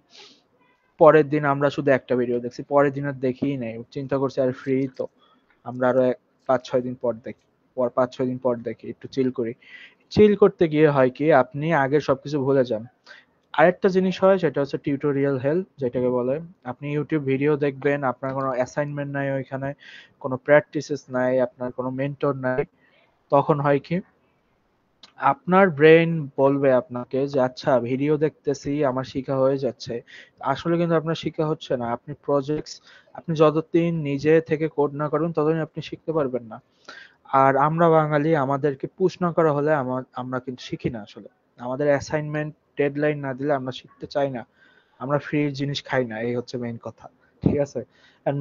পরের দিন আমরা শুধু একটা ভিডিও দেখছি, পরের দিন আর দেখিই নাই, চিন্তা করছি আর ফ্রি তো আমরা আরো 5-6 দিন পর দেখি, 5-6 দিন পর দেখি, একটু চিল করি। চিল করতে গিয়ে হয় কি, আপনি আগের সবকিছু ভুলে যান। আরেকটা জিনিস হয় সেটা হচ্ছে টিউটোরিয়াল হেল্প, যেটাকে বলে আপনি ইউটিউব ভিডিও দেখবেন, আপনার কোনো অ্যাসাইনমেন্ট নাই ওইখানে, কোনো প্র্যাকটিসেস নাই, আপনার কোনো মেন্টর নাই। তখন হয় কি, আপনার ব্রেন বলবে আপনাকে যে আচ্ছা ভিডিও দেখতেছি আমার শিখা হয়ে যাচ্ছে, আসলে কিন্তু আপনার শিখা হচ্ছে না। আপনি যতদিন নিজে থেকে কোড না করবেন ততদিন আপনি শিখতে পারবেন না। আর আমরা বাঙালি, আমাদেরকে পুশ না করা হলে আমরা কিন্তু শিখি না আসলে। আমাদের অ্যাসাইনমেন্ট ডেডলাইন না দিলে আমরা শিখতে চাই না, আমরা ফ্রি জিনিস খাই না, এই হচ্ছে মেইন কথা। ঠিক আছে। এন্ড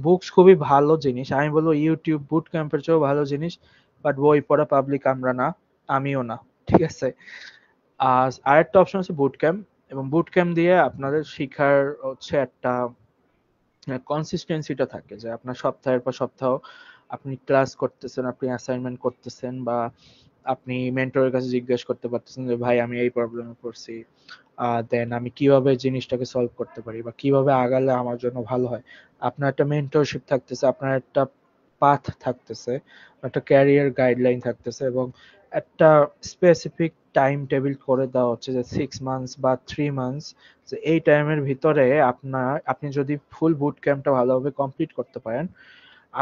বুকস খুবই ভালো জিনিস, আমি বলবো ইউটিউব বুট ক্যাম্পের চেয়েও ভালো জিনিস, বাট বই পড়া পাবলিক আমরা না, আমিও না। ঠিক আছে। আর আরেকটা অপশন আছে বুট ক্যাম্প, এবং বুট ক্যাম্প দিয়ে আপনাদের শিখার হচ্ছে একটা কনসিস্টেন্সিটা থাকে, যে আপনার সপ্তাহের পর সপ্তাহ আপনি ক্লাস করতেছেন, আপনি অ্যাসাইনমেন্ট করতেছেন, বা আপনি মেন্টরের কাছে জিজ্ঞেস করতে পারতেছেন যে ভাই আমি এই প্রবলেমে পড়ছি, দেন আমি কিভাবে জিনিসটাকে সলভ করতে পারি বা কিভাবে আগালে আমার জন্য ভালো হয়। আপনার একটা মেন্টরশিপ থাকতেছে, আপনার একটা পাথ থাকতেছে, একটা ক্যারিয়ার গাইডলাইন থাকতেছে, এবং একটা স্পেসিফিক টাইম টেবিল করে দেওয়া হচ্ছে যে 6 মান্থস বা 3 মান্থস, যে এই টাইমের ভিতরে আপনি যদি ফুল বুট ক্যাম্পটা ভালোভাবে কমপ্লিট করতে পারেন,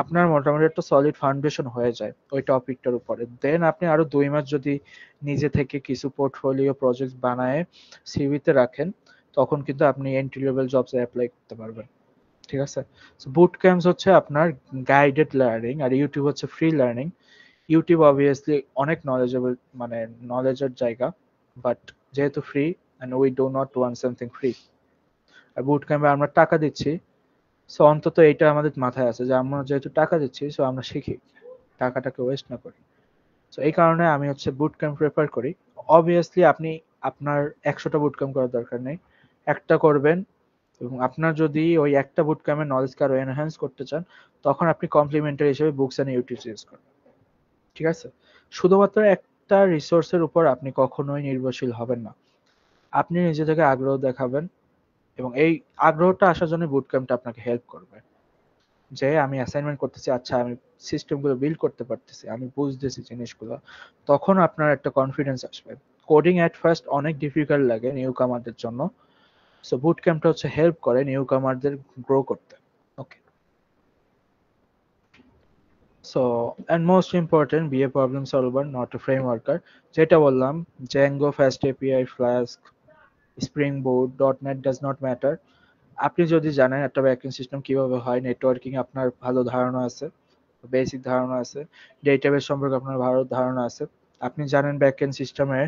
আপনার মোটামুটি একটা সলিড ফাউন্ডেশন হয়ে যায় ওই টপিকটার উপরে। দেন আপনি আরো 2 মাস যদি নিজে থেকে কিছু পোর্টফোলিও প্রজেক্ট বানায় সিভিতে রাখেন, তখন কিন্তু আপনি এন্ট্রি লেভেল জবসে অ্যাপ্লাই করতে পারবেন। ঠিক আছে। বুট ক্যাম্পস হচ্ছে আপনার গাইডেড লার্নিং, আর ইউটিউব হচ্ছে ফ্রি লার্নিং। ইউটিউব অবভিয়াসলি অনেক নলেজেবল, মানে নলেজের জায়গা, বাট যেহেতু free and we do not want something free, আর বুট ক্যাম্পে আমরা টাকা দিচ্ছি, সো অন্তত এটা আমাদের মাথায় আছে যে আমরা যেহেতু টাকা দিচ্ছি, সো আমরা শিখি, টাকাটাকে ওয়েস্ট না করি। সো এই কারণে আমি হচ্ছে বুট ক্যাম্প প্রেফার করি। অবভিয়াসলি আপনি আপনার 100টা বুট ক্যাম্প করার দরকার নেই, একটা করবেন। এবং আপনার যদি ওই একটা বুট ক্যাম্পের নলেজকে আরো এনহ্যান্স করতে চান, তখন আপনি কমপ্লিমেন্টারি হিসেবে বুকস এন্ড ইউটিউবস ইউজ করবেন। ঠিক আছে। শুধুমাত্র একটা রিসোর্সের উপর আপনি কখনোই নির্ভরশীল হবেন না, আপনি নিজে থেকে আগ্রহ দেখাবেন, এবং এই আগ্রহটা আসার জন্য বুট ক্যাম্পটা আপনাকে হেল্প করবে। যে আমি অ্যাসাইনমেন্ট করতেছি, আচ্ছা আমি সিস্টেমগুলো বিল্ড করতে পারতেছি, আমি বুঝতেছি জিনিসগুলো, তখন আপনার একটা কনফিডেন্স আসবে। কোডিং এট ফার্স্ট অনেক ডিফিকাল্ট লাগে নিউ কামারদের জন্য, সো বুট ক্যাম্পটা হচ্ছে হেল্প করে নিউ কামারদের গ্রো করতে। Okay. So and most important, be a problem solver not a frame worker. যেটা বললাম, Django, fast API, Flask, Spring boot, dot net does not matter. আপনি যদি জানেন একটা ব্যাকএন্ড সিস্টেম কিভাবে হয়, নেটওয়ার্কিং আপনার ভালো ধারণা আছে, বেসিক ধারণা আছে, ডেটাবেস সম্পর্কে আপনার ভালো ধারণা আছে, আপনি জানেন ব্যাকএন্ড সিস্টেমের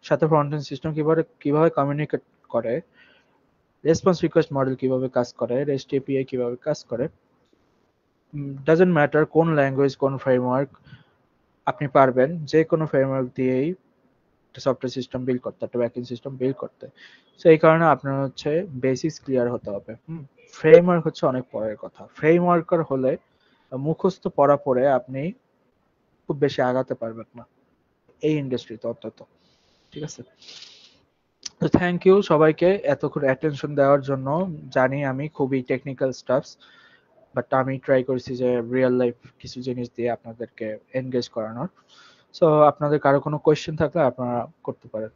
সাথে ফ্রন্ট এন্ড সিস্টেম কিভাবে কিভাবে কমিউনিকেট করে, রেসপন্স রিকোয়েস্ট মডেল কিভাবে কাজ করে, রেস্ট এপিআই কিভাবে কাজ করে, ডাজন্ট ম্যাটার কোন ল্যাঙ্গুয়েজ কোন ফ্রেমওয়ার্ক, আপনি পারবেন যে কোনো ফ্রেমওয়ার্ক দিয়েই একটা সফটওয়্যার সিস্টেম বিল্ড করতে, একটা ব্যাকএন্ড সিস্টেম বিল্ড করতে। সো এই কারণে আপনার হচ্ছে বেসিক্স ক্লিয়ার হতে হবে। ফ্রেমওয়ার্ক হচ্ছে অনেক পরের কথা। ফ্রেমওয়ার্কার হলে মুখস্থ পড়া পড়ে আপনি খুব বেশি আগাতে পারবেন না এই ইন্ডাস্ট্রিতে অন্তত। ঠিক আছে? তো থ্যাংক ইউ সবাইকে এতক্ষণ অ্যাটেনশন দেওয়ার জন্য। জানি আমি খুবই টেকনিক্যাল স্টাফস, বাট আমি ট্রাই করেছি যে রিয়েল লাইফ কিছু জিনিস দিয়ে আপনাদেরকে এনগেজ করানোর। সো আপনাদের কারো কোনো কোয়েশ্চেন থাকলে আপনারা করতে পারেন।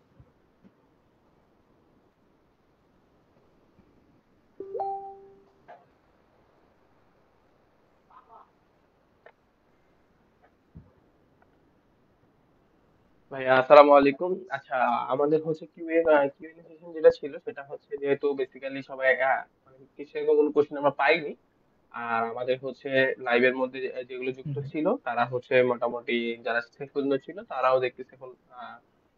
ভাইয়া আসসালামু আলাইকুম। আচ্ছা, আমাদের হচ্ছে কিউএন সেশন যেটা ছিল সেটা হচ্ছে যেহেতু বেসিক্যালি সবাই মানে কিছু এরকম কোনো কোশ্চেন আমরা পাইনি। আর আমাদের হচ্ছে লাইভের মধ্যে যেগুলো যুক্ত হুম, হুম। ছিল তারা হচ্ছে মোটামুটি যারা শেষ পর্যন্ত ছিল তারাও দেখতেছে এখন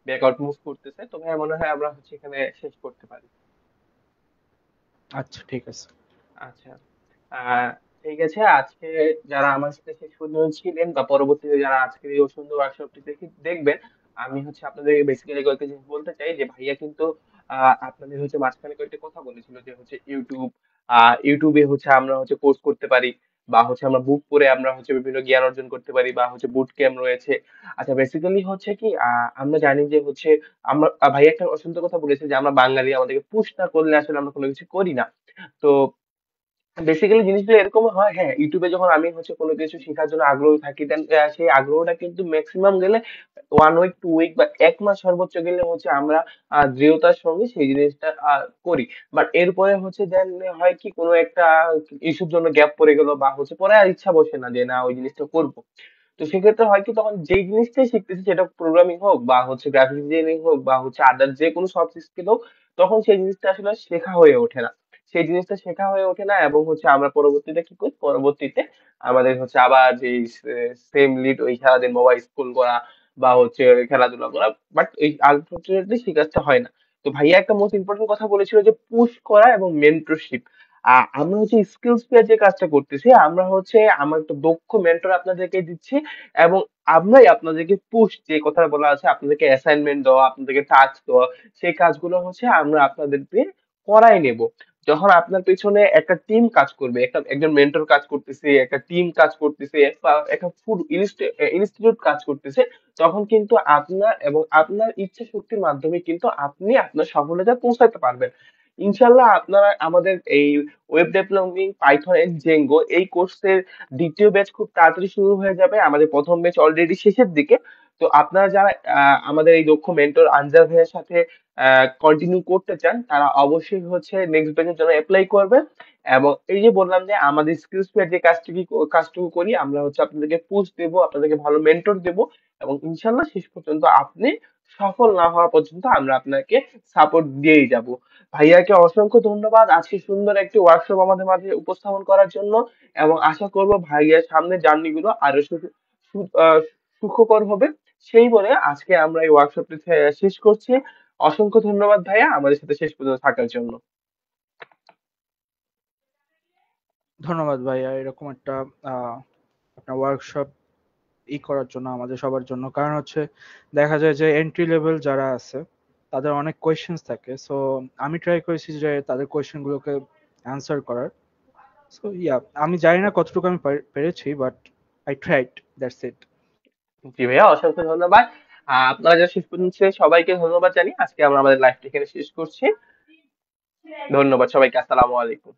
ব্যাকআউট মুভ করতেছে। তো ভাইয়া মনে হয় আমরা হচ্ছে এখানে শেষ করতে পারি। আচ্ছা, ঠিক আছে। আচ্ছা, আহ ঠিক আছে। আজকে যারা আমার সাথে শেষ পর্যন্ত ছিলেন বা পরবর্তীতে যারা আজকের এই সুন্দর ওয়ার্কশপটি দেখবেন, আমি হচ্ছে আপনাদের বেসিক্যালি কয়েকটা জিনিস বলতে চাই যে ভাইয়া কিন্তু আপনাদের হচ্ছে মাঝখানে কয়েকটা কথা বলেছিল যে হচ্ছে ইউটিউবে হচ্ছে আমরা হচ্ছে কোর্স করতে পারি, বা হচ্ছে আমরা বুক পড়ে আমরা হচ্ছে বিভিন্ন জ্ঞান অর্জন করতে পারি, বা হচ্ছে বুট ক্যাম্প রয়েছে। আচ্ছা, বেসিক্যালি হচ্ছে কি আমরা জানি যে হচ্ছে আমরা ভাইয়া একটা অসুন্দর কথা বলেছে যে আমরা বাঙালি, আমাদেরকে পুশ না করলে আসলে আমরা কোনো কিছু করি না। তো বেসিক্যালি জিনিসগুলো এরকম হয়। হ্যাঁ, ইউটিউবে যখন আমি হচ্ছে কোনো কিছু শেখার জন্য আগ্রহী থাকি দেন সেই আগ্রহটা কিন্তু ম্যাক্সিমাম গেলে 1 উইক 2 উইক বা 1 মাস সর্বোচ্চ গেলে হচ্ছে আমরা দৃঢ়তার সঙ্গে সেই জিনিসটা করি। বাট এরপরে হচ্ছে দেন হয় কি কোনো একটা ইস্যুর জন্য গ্যাপ পড়ে গেল, বা হচ্ছে পরে আর ইচ্ছা বসে না যে না ওই জিনিসটা করবো। তো সেক্ষেত্রে হয় কি তখন যেই জিনিসটাই শিখতেছি, সেটা প্রোগ্রামিং হোক বা হচ্ছে গ্রাফিক্স ডিজাইনিং হোক বা হচ্ছে আদার যে কোনো সফট স্কিল হোক, তখন সেই জিনিসটা আসলে শেখা হয়ে ওঠে না। সেই জিনিসটা শেখা হয়ে ওঠে না এবং হচ্ছে আমরা পরবর্তীতে কি করি, পরবর্তীতে আমাদের হচ্ছে আবার যে সেম লিড ওই সারাদিন মোবাইল স্ক্রোল করা বা হচ্ছে খেলাধুলা করা, বাট এই আলটিমেটলি সেই কাজটা হয় না। তো ভাইয়া একটা মোস্ট ইম্পর্টেন্ট কথা বলেছিল যে পুশ করা এবং মেন্টরশিপ। আমরা হচ্ছে স্কিলস পেয়ার যে কাজটা করতেছি, আমরা হচ্ছে আমার একটা দক্ষ মেন্টর আপনাদেরকে দিচ্ছি, এবং আমরাই আপনাদেরকে পুশ যে কথাটা বলা আছে, আপনাদেরকে অ্যাসাইনমেন্ট দেওয়া, আপনাদেরকে টাস্ক দেওয়া, সেই কাজগুলো হচ্ছে আমরা আপনাদেরকে করাই নেব। যখন আপনার পেছনে একটা টিম কাজ করবে, একজন মেন্টর কাজ করতেছে, একটা টিম কাজ করতেছে, বা একটা ফুড ইনস্টিটিউট কাজ করতেছে, তখন কিন্তু আপনার এবং আপনার ইচ্ছা শক্তির মাধ্যমে কিন্তু আপনি আপনার সফলতায় পৌঁছাতে পারবেন। ইনশাল্লাহ আপনারা আমাদের এই web developing Python and Django এই কোর্সের দ্বিতীয় ব্যাচ খুব তাড়াতাড়ি শুরু হয়ে যাবে। আমাদের প্রথম ব্যাচ অলরেডি শেষের দিকে। তো আপনারা যারা আমাদের এই দক্ষ মেন্টর আনজার ভাইয়ের সাথে কন্টিনিউ করতে চান, তারা অবশ্যই হচ্ছে নেক্সট ব্যাচের জন্য অ্যাপ্লাই করবেন। এবং এই যে বললাম যে আমাদের স্কিলস ফেয়ার যে কাজটুকু করি, আমরা হচ্ছে আপনাদেরকে পুশ দেবো, আপনাদেরকে ভালো মেন্টর দেবো, এবং ইনশাল্লাহ শেষ পর্যন্ত আপনি সফল না হওয়া পর্যন্ত আমরা আপনাকে সাপোর্ট দিয়েই যাব। ভাইয়াকে অসংখ্য ধন্যবাদ আজকে সুন্দর একটি ওয়ার্কশপ আমাদের মাঝে উপস্থাপন করার জন্য, এবং আশা করব ভাইয়ার সামনে জার্নি গুলো আরো সু- আহ, সুখকর হবে। সেই বলে আজকে আমরা এই ওয়ার্কশপটি শেষ করছি। অসংখ্য ধন্যবাদ ভাইয়া আমাদের সাথে শেষ পর্যন্ত থাকার জন্য। ধন্যবাদ ভাইয়া এরকম একটা আহ, আপনার ওয়ার্কশপ করার জন্য আমাদের সবার জন্য। কারণ হচ্ছে দেখা যায় যে এন্ট্রি লেভেল যারা আছে তাদের অনেক কোয়েশ্চেন্স থাকে। সো আমি ট্রাই করেছি যে তাদের কোয়েশ্চেন গুলোকে অ্যান্সার করার। সো ইয়া, আমি জানি না কতটুকু আমি পেরেছি, but I tried, that's it. জি ভাইয়া, অসংখ্য ধন্যবাদ। আপনারা যারা শেষ পর্যন্ত ছিলেন, সবাইকে ধন্যবাদ জানিয়ে আজকে আমরা আমাদের লাইভটি এখানে শেষ করছি। ধন্যবাদ সবাইকে। আসসালামু আলাইকুম।